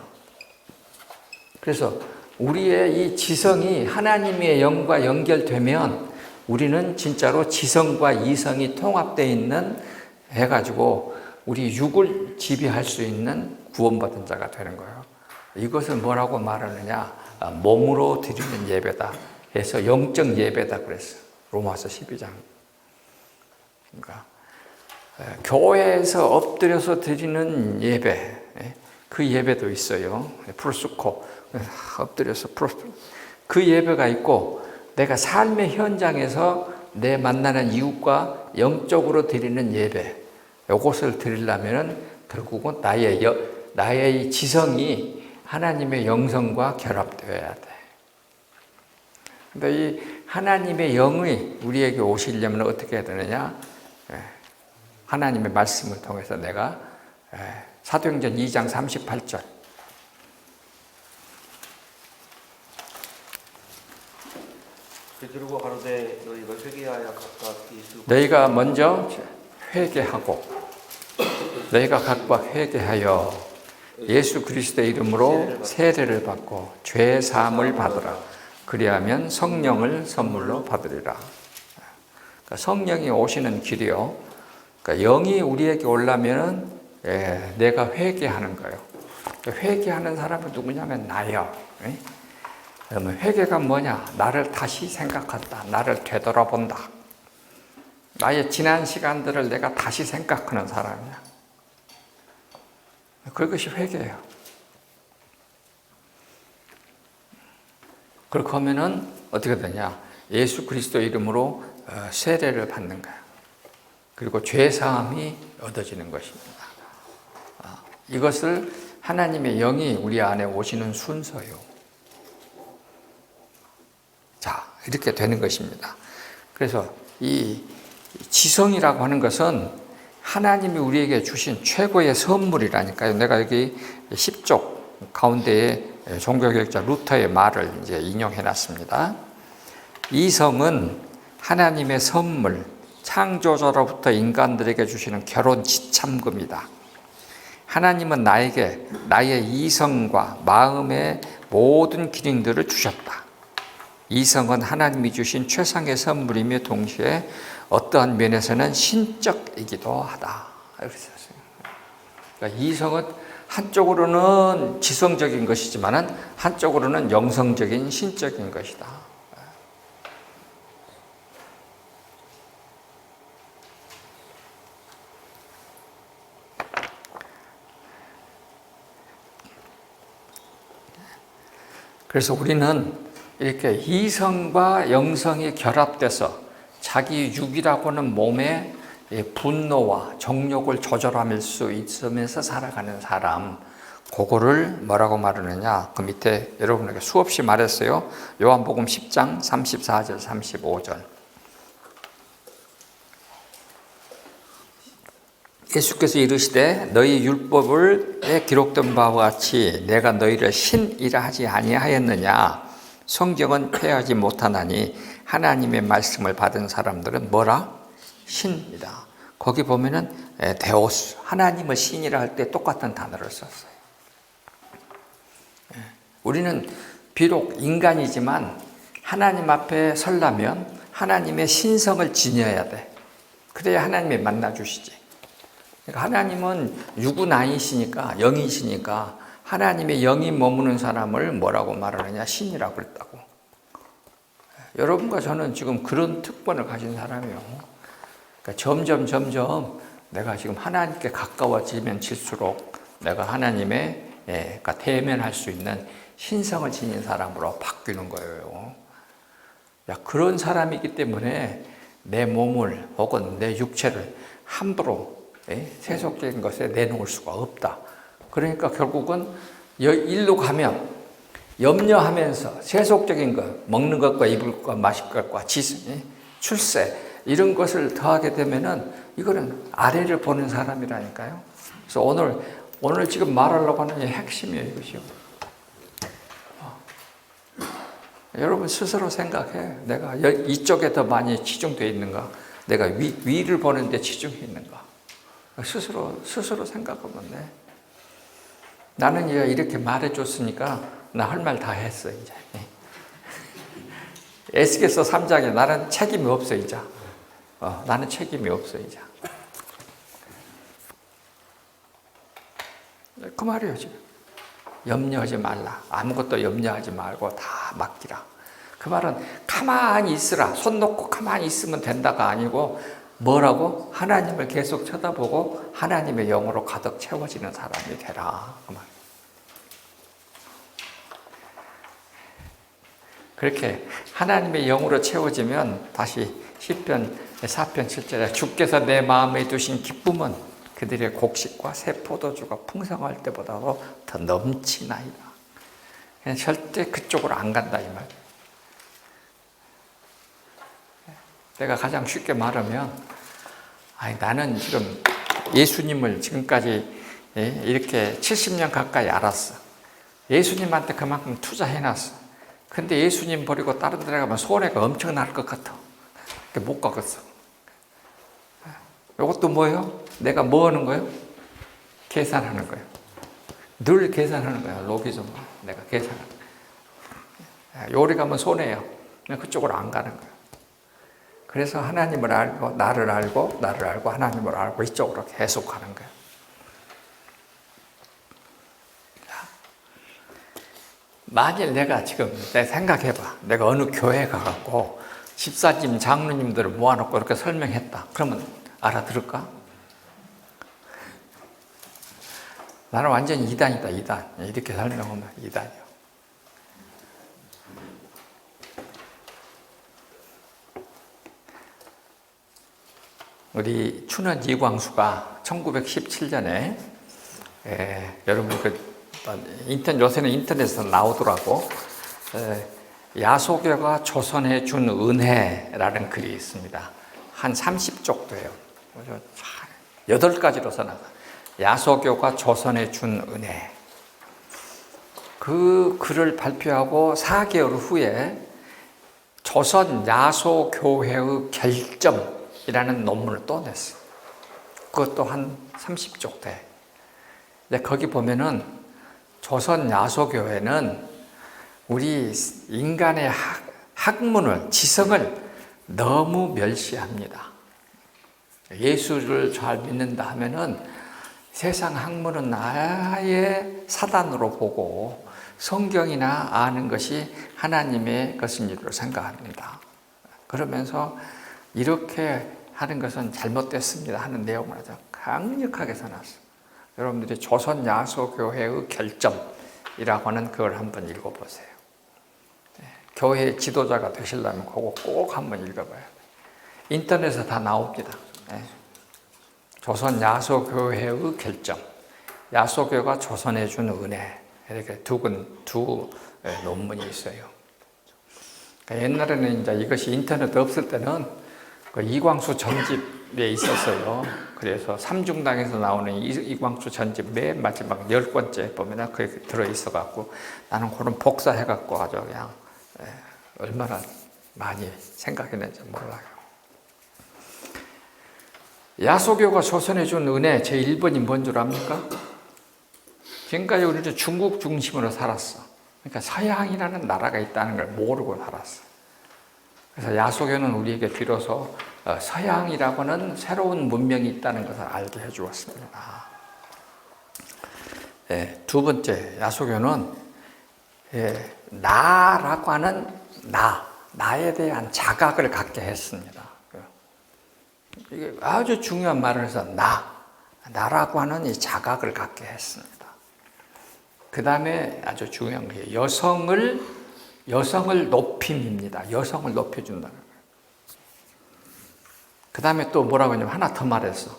그래서 우리의 이 지성이 하나님의 영과 연결되면 우리는 진짜로 지성과 이성이 통합되어 있는 해가지고 우리 육을 지배할 수 있는 구원받은 자가 되는 거예요. 이것을 뭐라고 말하느냐? 몸으로 드리는 예배다 해서 영적 예배다 그랬어. 로마서 12장. 그러니까 교회에서 엎드려서 드리는 예배, 그 예배도 있어요. 프로스코, 엎드려서 그 예배가 있고, 내가 삶의 현장에서 내 만나는 이웃과 영적으로 드리는 예배, 이것을 드리려면 결국은 나의 지성이 하나님의 영성과 결합되어야 돼. 근데 이 하나님의 영이 우리에게 오시려면 어떻게 해야 되느냐? 하나님의 말씀을 통해서 내가 사도행전 2장 38절. 베드로가 가로되 너희가 회개하여 각각 예수 너희가 먼저 회개하고 너희가 각각 회개하여 예수 그리스도의 이름으로 세례를 받고 죄 사함을 받으라. 그리하면 성령을 선물로 받으리라. 그러니까 성령이 오시는 길이요. 그러니까 영이 우리에게 오려면은 내가 회개하는 거예요. 회개하는 사람은 누구냐면 나예요. 그러면 회개가 뭐냐? 나를 다시 생각한다. 나를 되돌아본다. 나의 지난 시간들을 내가 다시 생각하는 사람이야. 그것이 회개예요. 그렇게 하면은 어떻게 되냐? 예수 그리스도 이름으로 세례를 받는 거야. 그리고 죄 사함이 얻어지는 것입니다. 이것을 하나님의 영이 우리 안에 오시는 순서요. 자, 이렇게 되는 것입니다. 그래서 이 지성이라고 하는 것은 하나님이 우리에게 주신 최고의 선물이라니까요. 내가 여기 10쪽 가운데에 종교개혁자 루터의 말을 이제 인용해 놨습니다. 이성은 하나님의 선물, 창조자로부터 인간들에게 주시는 결혼 지참금이다. 하나님은 나에게 나의 이성과 마음의 모든 기능들을 주셨다. 이성은 하나님이 주신 최상의 선물이며 동시에 어떠한 면에서는 신적이기도 하다. 그러니까 이성은 한쪽으로는 지성적인 것이지만 한쪽으로는 영성적인 신적인 것이다. 그래서 우리는 이렇게 이성과 영성이 결합돼서 자기 육이라고 하는 몸의 분노와 정욕을 조절할 수 있으면서 살아가는 사람, 그거를 뭐라고 말하느냐? 그 밑에 여러분에게 수없이 말했어요. 요한복음 10장 34절 35절. 예수께서 이르시되 너희 율법에 기록된 바와 같이 내가 너희를 신이라 하지 아니하였느냐? 성경은 폐하지 못하나니 하나님의 말씀을 받은 사람들은 뭐라? 신이다. 거기 보면은 데오스, 하나님을 신이라 할 때 똑같은 단어를 썼어요. 우리는 비록 인간이지만 하나님 앞에 서려면 하나님의 신성을 지녀야 돼. 그래야 하나님이 만나주시지. 그러니까 하나님은 육은 아니시니까, 영이시니까 하나님의 영이 머무는 사람을 뭐라고 말하느냐? 신이라고 그랬다고. 여러분과 저는 지금 그런 특권을 가진 사람이에요. 그러니까 점점 내가 지금 하나님께 가까워지면 질수록 내가 하나님의 그러니까 대면할 수 있는 신성을 지닌 사람으로 바뀌는 거예요. 그런 사람이기 때문에 내 몸을 혹은 내 육체를 함부로 세속적인 것에 내놓을 수가 없다. 그러니까 결국은 일로 가면 염려하면서 세속적인 것, 먹는 것과 입을 것과 마실 것과 출세 이런 것을 더하게 되면은 이거는 아래를 보는 사람이라니까요. 그래서 오늘 지금 말하려고 하는 게 핵심이에요, 이것이요. 여러분 스스로 생각해. 내가 이쪽에 더 많이 치중되어 있는가? 내가 위를 보는 데 치중해 있는가? 스스로 생각하면 돼. 나는 이렇게 말해줬으니까 나 할 말 다 했어, 이제. 에스겔서 3장에 나는 책임이 없어, 이제. 나는 책임이 없어, 이제. 그 말이에요, 지금. 염려하지 말라. 아무것도 염려하지 말고 다 맡기라. 그 말은 가만히 있으라. 손 놓고 가만히 있으면 된다가 아니고 뭐라고? 하나님을 계속 쳐다보고 하나님의 영으로 가득 채워지는 사람이 되라. 그 말. 그렇게 하나님의 영으로 채워지면 다시 시편 4편 7절에 주께서 내 마음에 두신 기쁨은 그들의 곡식과 새 포도주가 풍성할 때보다도 더 넘치나이다. 절대 그쪽으로 안 간다 이 말. 내가 가장 쉽게 말하면 나는 지금 예수님을 지금까지 이렇게 70년 가까이 알았어. 예수님한테 그만큼 투자해놨어. 근데 예수님 버리고 다른 데 가면 손해가 엄청 날 것 같아. 못 가겠어. 이것도 뭐예요? 내가 뭐 하는 거예요? 계산하는 거예요. 늘 계산하는 거예요. 로기즘 내가 계산하는 거예요. 요리 가면 손해요. 그쪽으로 안 가는 거예요. 그래서 하나님을 알고 나를 알고 나를 알고 하나님을 알고 이쪽으로 계속 가는 거예요. 만일 내가 지금 내 생각해봐. 내가 어느 교회 가갖고 집사님, 장로님들을 모아놓고 이렇게 설명했다. 그러면 알아들을까? 나는 완전히 이단이다, 이단. 이렇게 설명하면 이단이요. 우리 춘원 이광수가 1917년에 여러분 요새는 인터넷에서 나오더라고. 야소교가 조선에 준 은혜라는 글이 있습니다. 한 30쪽 돼요. 8가지로 써놔. 야소교가 조선에 준 은혜. 그 글을 발표하고 4개월 후에 조선 야소교회의 결점이라는 논문을 또 냈어. 그것도 한 30쪽 돼. 근데 거기 보면은 조선 야소교회는 우리 인간의 학문을, 지성을 너무 멸시합니다. 예수를 잘 믿는다 하면은 세상 학문은 아예 사단으로 보고 성경이나 아는 것이 하나님의 것인 줄로 생각합니다. 그러면서 이렇게 하는 것은 잘못됐습니다 하는 내용을 아주 강력하게 써놨어요. 여러분들이 조선 야소교회의 결점이라고 하는 그걸 한번 읽어보세요. 교회 지도자가 되시려면 그거 꼭 한번 읽어봐야 돼요. 인터넷에 다 나옵니다. 조선 야소교회의 결점, 야소교가 조선에 준 은혜, 이렇게 두 논문이 있어요. 옛날에는 이제 이것이 인터넷 없을 때는 그 이광수 전집에 있었어요. 그래서 삼중당에서 나오는 이광수 전집 맨 마지막 10권째 보면 그게 들어있어갖고 나는 그런 복사해갖고 아주 그냥 얼마나 많이 생각했는지 몰라요. 야소교가 조선에 준 은혜 제1번이 뭔 줄 압니까? 지금까지 우리는 중국 중심으로 살았어. 그러니까 서양이라는 나라가 있다는 걸 모르고 살았어. 그래서 야소교는 우리에게 비로소 서양이라고는 새로운 문명이 있다는 것을 알게 해주었습니다. 두 번째, 야소교는 나라고 하는 나에 대한 자각을 갖게 했습니다. 이게 아주 중요한 말을 해서 나라고 하는 이 자각을 갖게 했습니다. 그 다음에 아주 중요한 게 여성을 높임입니다. 여성을 높여준다는 거예요. 그 다음에 또 뭐라고 하냐면 하나 더 말했어.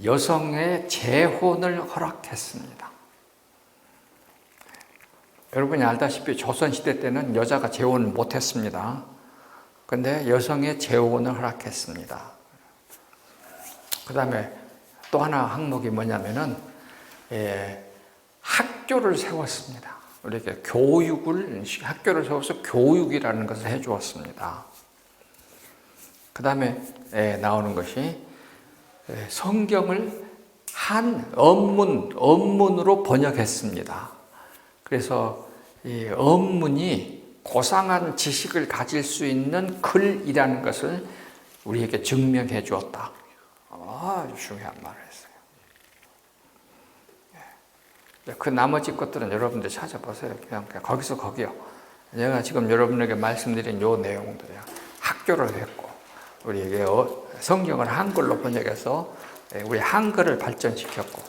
여성의 재혼을 허락했습니다. 여러분이 알다시피 조선시대 때는 여자가 재혼을 못했습니다. 그런데 여성의 재혼을 허락했습니다. 그 다음에 또 하나 항목이 뭐냐면은 학교를 세웠습니다. 우리에게 학교를 세워서 교육이라는 것을 해주었습니다. 그 다음에 나오는 것이 성경을 한 언문으로 번역했습니다. 그래서 이 언문이 고상한 지식을 가질 수 있는 글이라는 것을 우리에게 증명해 주었다. 아주 중요한 말을 했어요. 그 나머지 것들은 여러분들 찾아보세요. 그냥 거기서 거기요. 제가 지금 여러분에게 말씀드린 요 내용들이야. 학교를 했고, 우리에게 성경을 한글로 번역해서 우리 한글을 발전시켰고,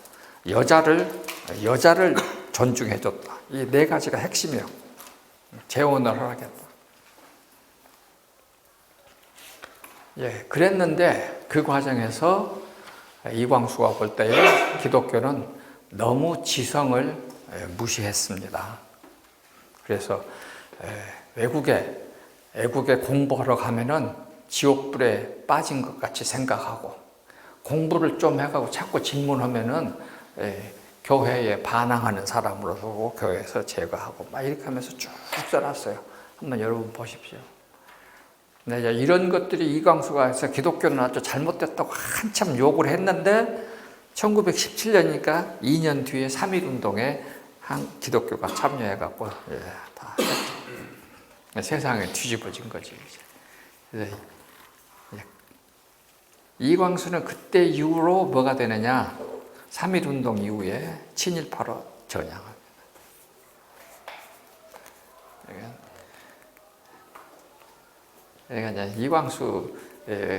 여자를 존중해줬다. 이 네 가지가 핵심이에요. 재혼을 허락했다. 그랬는데 그 과정에서 이광수가 볼 때에 기독교는 너무 지성을 무시했습니다. 그래서 외국에 공부하러 가면은 지옥불에 빠진 것 같이 생각하고 공부를 좀 해가고 자꾸 질문하면은 교회에 반항하는 사람으로서 교회에서 제거하고 막 이렇게 하면서 쭉 써놨어요. 한번 여러분 보십시오. 근데 이제 이런 것들이 이광수가 해서 기독교는 아주 잘못됐다고 한참 욕을 했는데 1917년이니까 2년 뒤에 3.1운동에 한 기독교가 참여해갖고 다 했죠. 세상에 뒤집어진 거지. 그래서 이광수는 그때 이후로 뭐가 되느냐? 3.1운동 이후에 친일파로 전향합니다. 그러니까 이제 이광수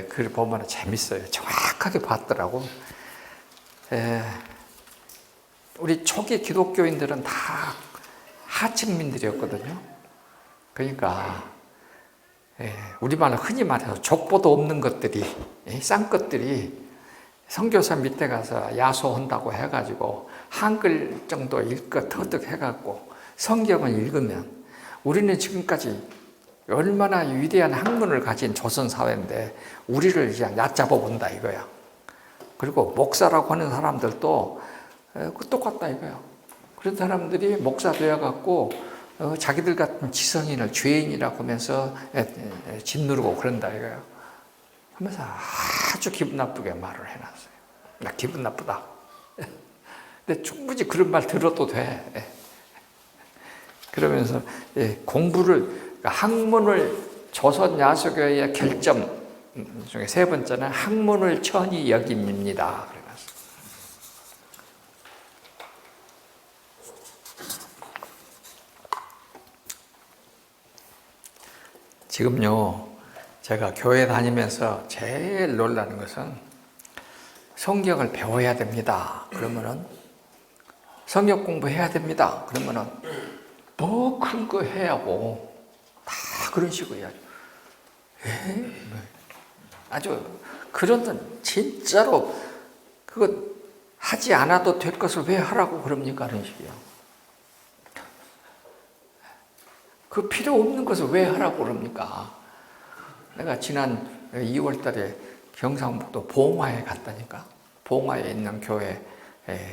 글 보면 재밌어요. 정확하게 봤더라고. 우리 초기 기독교인들은 다 하층민들이었거든요. 그러니까 우리말로 흔히 말해서 족보도 없는 것들이, 싼 것들이 선교사 밑에 가서 야소한다고 해가지고 한글 정도 읽고 터득 해갖고 성경을 읽으면 우리는 지금까지 얼마나 위대한 학문을 가진 조선사회인데 우리를 그냥 얕잡아 본다 이거야. 그리고 목사라고 하는 사람들도 똑같다 이거야. 그런 사람들이 목사 되어갖고 자기들 같은 지성인을 죄인이라고 하면서 짓누르고 그런다 이거야. 하면서 아주 기분 나쁘게 말을 해놨어요. 나 기분 나쁘다. 근데 충분히 그런 말 들어도 돼. 그러면서 공부를, 학문을 조선 야소교의 결점 중에 세 번째는 학문을 천히 여김입니다. 지금요, 제가 교회 다니면서 제일 놀라는 것은 성경을 배워야 됩니다. 그러면은 성경 공부해야 됩니다. 그러면은 뭐 그런 거 해야고 다 그런 식으로 아주 그런 진짜로 그거 하지 않아도 될 것을 왜 하라고 그럽니까? 그런 식이요. 그 필요 없는 것을 왜 하라고 그럽니까? 내가 지난 2월 달에 경상북도 봉화에 갔다니까. 봉화에 있는 교회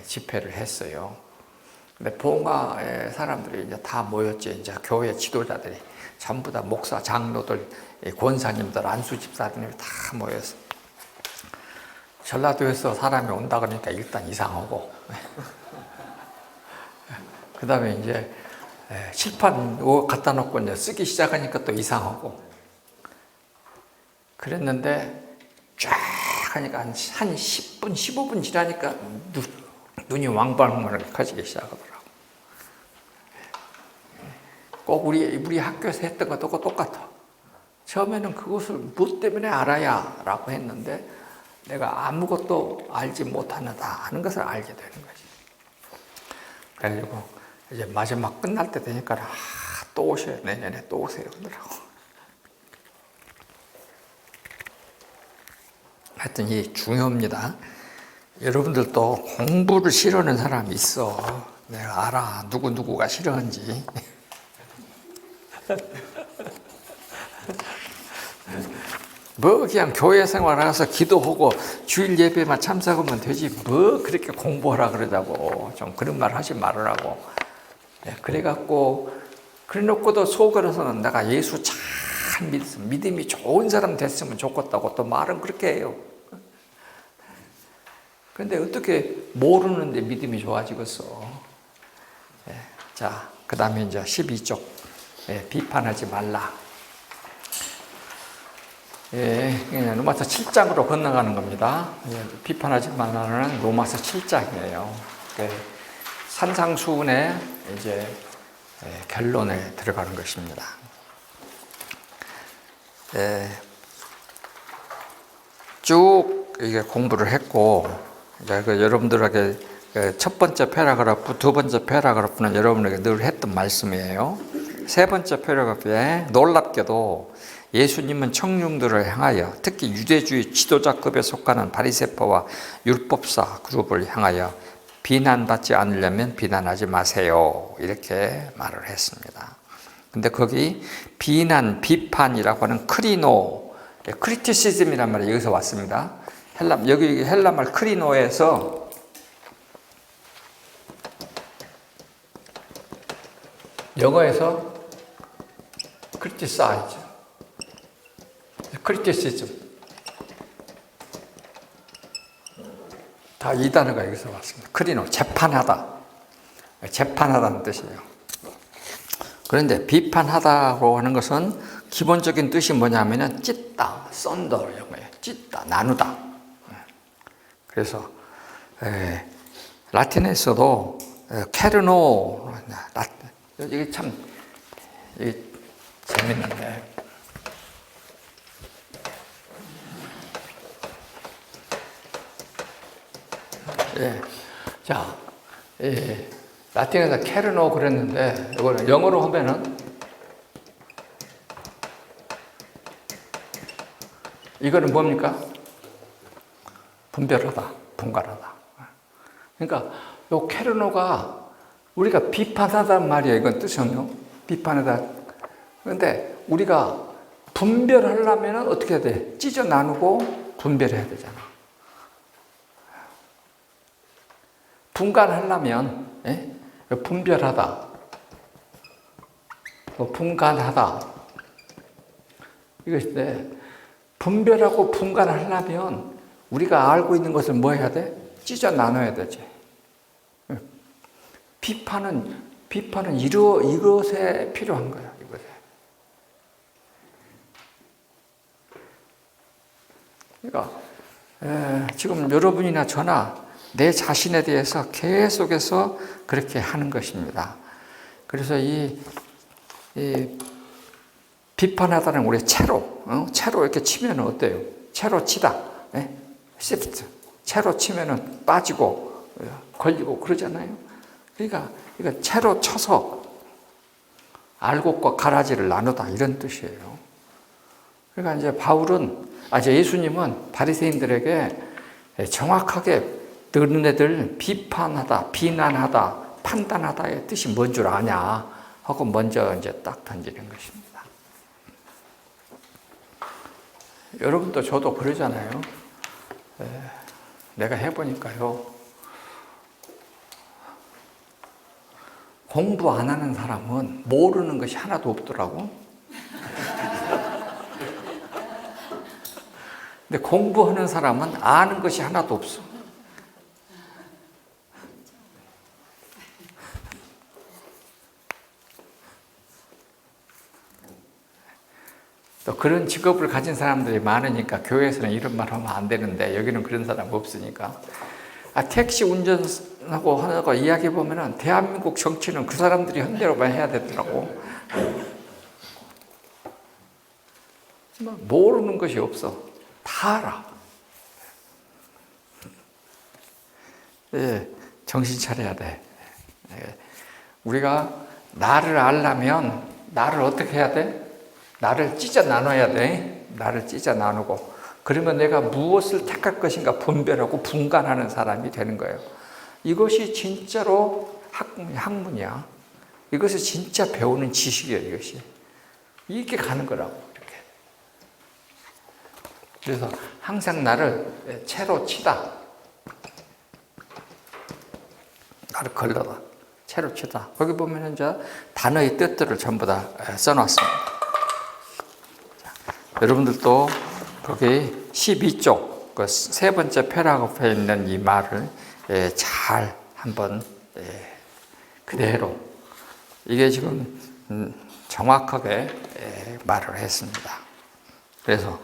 집회를 했어요. 근데 봉화에 사람들이 이제 다 모였지. 이제 교회 지도자들이 전부 다 목사, 장로들, 권사님들, 안수 집사들이 다 모였어. 전라도에서 사람이 온다 그러니까 일단 이상하고. 그 다음에 이제 칠판 갖다 놓고 이제 쓰기 시작하니까 또 이상하고. 그랬는데 쫙 하니까 한 10분, 15분 지나니까 눈이 왕방울하게 커지기 시작하더라고. 꼭 우리 학교에서 했던 것도 똑같아. 처음에는 그것을 무엇 때문에 알아야 라고 했는데 내가 아무것도 알지 못하다 하는 것을 알게 되는 거지. 그래가지고 이제 마지막 끝날 때 되니까 또 오셔요. 내년에 또 오세요. 그러더라고. 하여튼 이 중요합니다. 여러분들도 공부를 싫어하는 사람이 있어. 내가 알아. 누구가 싫어하는지. 뭐 그냥 교회 생활하면서 기도하고 주일 예배만 참석하면 되지 뭐 그렇게 공부하라 그러자고. 좀 그런 말 하지 말으라고. 그래갖고 그래놓고도 속으로서는 내가 예수 잘 믿음이 좋은 사람 됐으면 좋겠다고 또 말은 그렇게 해요. 그런데 어떻게 모르는데 믿음이 좋아지겠어. 자, 그 다음에 이제 12쪽 비판하지 말라. 그냥 로마서 7장으로 건너가는 겁니다. 비판하지 말라는 로마서 7장이에요. 산상수훈의 이제 결론에 들어가는 것입니다. 쭉 이게 공부를 했고, 이제 여러분들에게 첫 번째 패러그래프, 두 번째 패러그래프는 여러분에게 늘 했던 말씀이에요. 세 번째 패러그래프에 놀랍게도 예수님은 청중들을 향하여 특히 유대주의 지도자급에 속하는 바리새파와 율법사 그룹을 향하여 비난받지 않으려면 비난하지 마세요. 이렇게 말을 했습니다. 근데 거기 비난, 비판이라고 하는 크리노, 크리티시즘이란 말이 여기서 왔습니다. 여기 헬라말 크리노에서 영어에서 criticize, criticism 다 이 단어가 여기서 왔습니다. 크리노, 재판하다. 재판하다는 뜻이에요. 그런데 비판하다고 하는 것은 기본적인 뜻이 뭐냐면은 찢다, 썬더 영어예요. 찢다, 나누다. 그래서 라틴에서도 케르노, 이게 참 이게 재밌는데 자, 라틴에서 케르노 그랬는데 이거는 영어로 하면은 이거는 뭡니까? 분별하다, 분간하다. 그러니까 요 케르노가 우리가 비판하다는 말이에요. 이건 뜻은요. 비판하다. 그런데 우리가 분별하려면 어떻게 해야 돼? 찢어 나누고 분별해야 되잖아. 분간하려면 분별하다, 분간하다 이것인데 분별하고 분간하려면 우리가 알고 있는 것을 뭐 해야 돼? 찢어 나눠야 되지. 비판은 이것에 필요한 거야. 이것에. 그러니까 지금 여러분이나 저나 내 자신에 대해서 계속해서 그렇게 하는 것입니다. 그래서 이 비판하다는 우리 채로 이렇게 치면 어때요? 채로 치다, 시프트. 채로 치면은 빠지고 걸리고 그러잖아요. 그러니까 채로 쳐서 알곡과 가라지를 나누다 이런 뜻이에요. 그러니까 이제 예수님은 바리새인들에게 정확하게 너희들 비판하다, 비난하다, 판단하다의 뜻이 뭔 줄 아냐 하고 먼저 이제 딱 던지는 것입니다. 여러분도 저도 그러잖아요. 내가 해보니까요. 공부 안 하는 사람은 모르는 것이 하나도 없더라고. 근데 공부하는 사람은 아는 것이 하나도 없어. 또 그런 직업을 가진 사람들이 많으니까 교회에서는 이런 말 하면 안 되는데 여기는 그런 사람 없으니까 택시 운전하고 하다가 이야기해 보면은 대한민국 정치는 그 사람들이 한 대로만 해야 되더라고. 모르는 것이 없어. 다 알아. 정신 차려야 돼. 우리가 나를 알려면 나를 어떻게 해야 돼? 나를 찢어 나눠야 돼. 나를 찢어 나누고. 그러면 내가 무엇을 택할 것인가 분별하고 분간하는 사람이 되는 거예요. 이것이 진짜로 학문이야. 이것이 진짜 배우는 지식이에요, 이것이. 이렇게 가는 거라고, 이렇게. 그래서 항상 나를 채로 치다. 나를 걸러다. 채로 치다. 거기 보면 이제 단어의 뜻들을 전부 다 써놨습니다. 여러분들도 거기 12쪽 그 세 번째 패러그래프에 있는 이 말을 잘 한번 그대로 이게 지금 정확하게 말을 했습니다. 그래서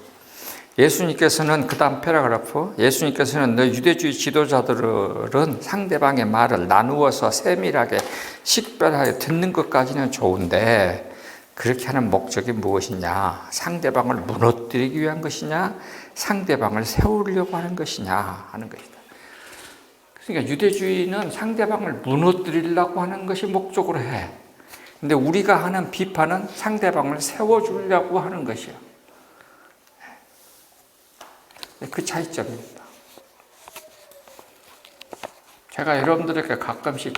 예수님께서는 그 다음 패러그래프 예수님께서는 유대주의 지도자들은 상대방의 말을 나누어서 세밀하게 식별하게 듣는 것까지는 좋은데 그렇게 하는 목적이 무엇이냐? 상대방을 무너뜨리기 위한 것이냐? 상대방을 세우려고 하는 것이냐? 하는 것이다. 그러니까 유대주의는 상대방을 무너뜨리려고 하는 것이 목적으로 해. 근데 우리가 하는 비판은 상대방을 세워주려고 하는 것이야. 그 차이점입니다. 제가 여러분들에게 가끔씩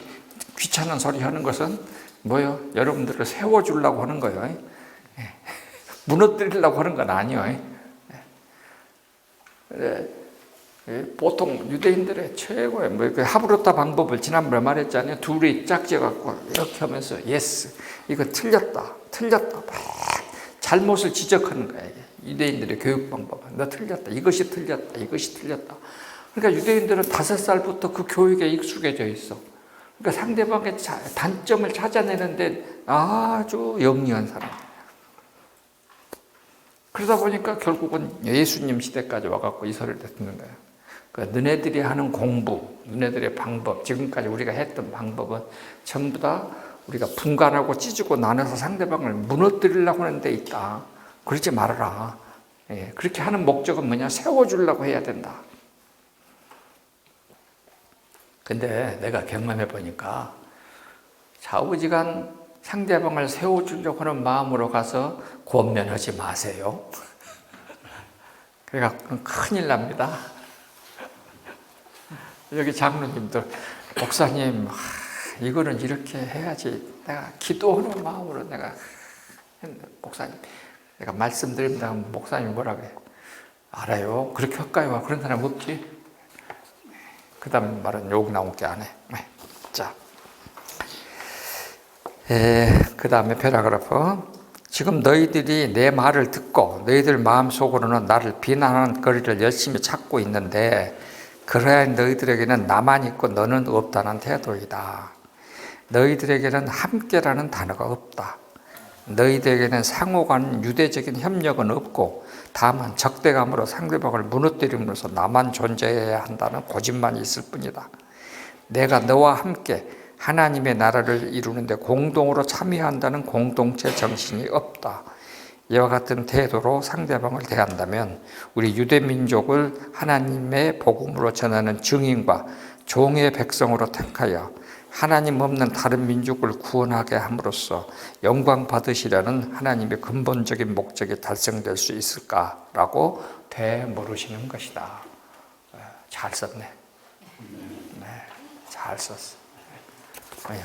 귀찮은 소리 하는 것은 뭐요? 여러분들을 세워주려고 하는 거예요. 무너뜨리려고 하는 건 아니에요. 보통 유대인들의 최고의 그 하브로타 방법을 지난번에 말했잖아요. 둘이 짝지어갖고 이렇게 하면서 예스 이거 틀렸다 막 잘못을 지적하는 거야. 유대인들의 교육 방법은 너 틀렸다 이것이 틀렸다. 그러니까 유대인들은 5살부터 그 교육에 익숙해져 있어. 그러니까 상대방의 단점을 찾아내는데 아주 영리한 사람. 그러다 보니까 결국은 예수님 시대까지 와갖고 이 소리를 듣는 거예요. 그러니까 너네들이 하는 공부, 너네들의 방법, 지금까지 우리가 했던 방법은 전부 다 우리가 분간하고 찢고 나눠서 상대방을 무너뜨리려고 하는 데 있다. 그러지 말아라. 그렇게 하는 목적은 뭐냐? 세워주려고 해야 된다. 근데 내가 경험해 보니까 좌우지간 상대방을 세워주려고 하는 마음으로 가서 권면하지 마세요. 그러니까 큰일 납니다. 여기 장로님들, 목사님, 이거는 이렇게 해야지. 내가 기도하는 마음으로 내가 했는데, 목사님, 내가 말씀드립니다. 목사님 뭐라고 해요? 알아요. 그렇게 할까요? 그런 사람 없지? 그 다음 말은 욕 나온 게 안 해. 자. 그 다음에 패러그래프. 지금 너희들이 내 말을 듣고 너희들 마음속으로는 나를 비난하는 거리를 열심히 찾고 있는데 그래야 너희들에게는 나만 있고 너는 없다는 태도이다. 너희들에게는 함께라는 단어가 없다. 너희들에게는 상호간 유대적인 협력은 없고 다만 적대감으로 상대방을 무너뜨림으로써 나만 존재해야 한다는 고집만 있을 뿐이다. 내가 너와 함께 하나님의 나라를 이루는데 공동으로 참여한다는 공동체 정신이 없다. 이와 같은 태도로 상대방을 대한다면 우리 유대민족을 하나님의 복음으로 전하는 증인과 종의 백성으로 택하여 하나님 없는 다른 민족을 구원하게 함으로써 영광 받으시려는 하나님의 근본적인 목적이 달성될 수 있을까라고 되물으시는 것이다. 잘 썼네. 네, 잘 썼어.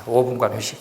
5분간 휴식.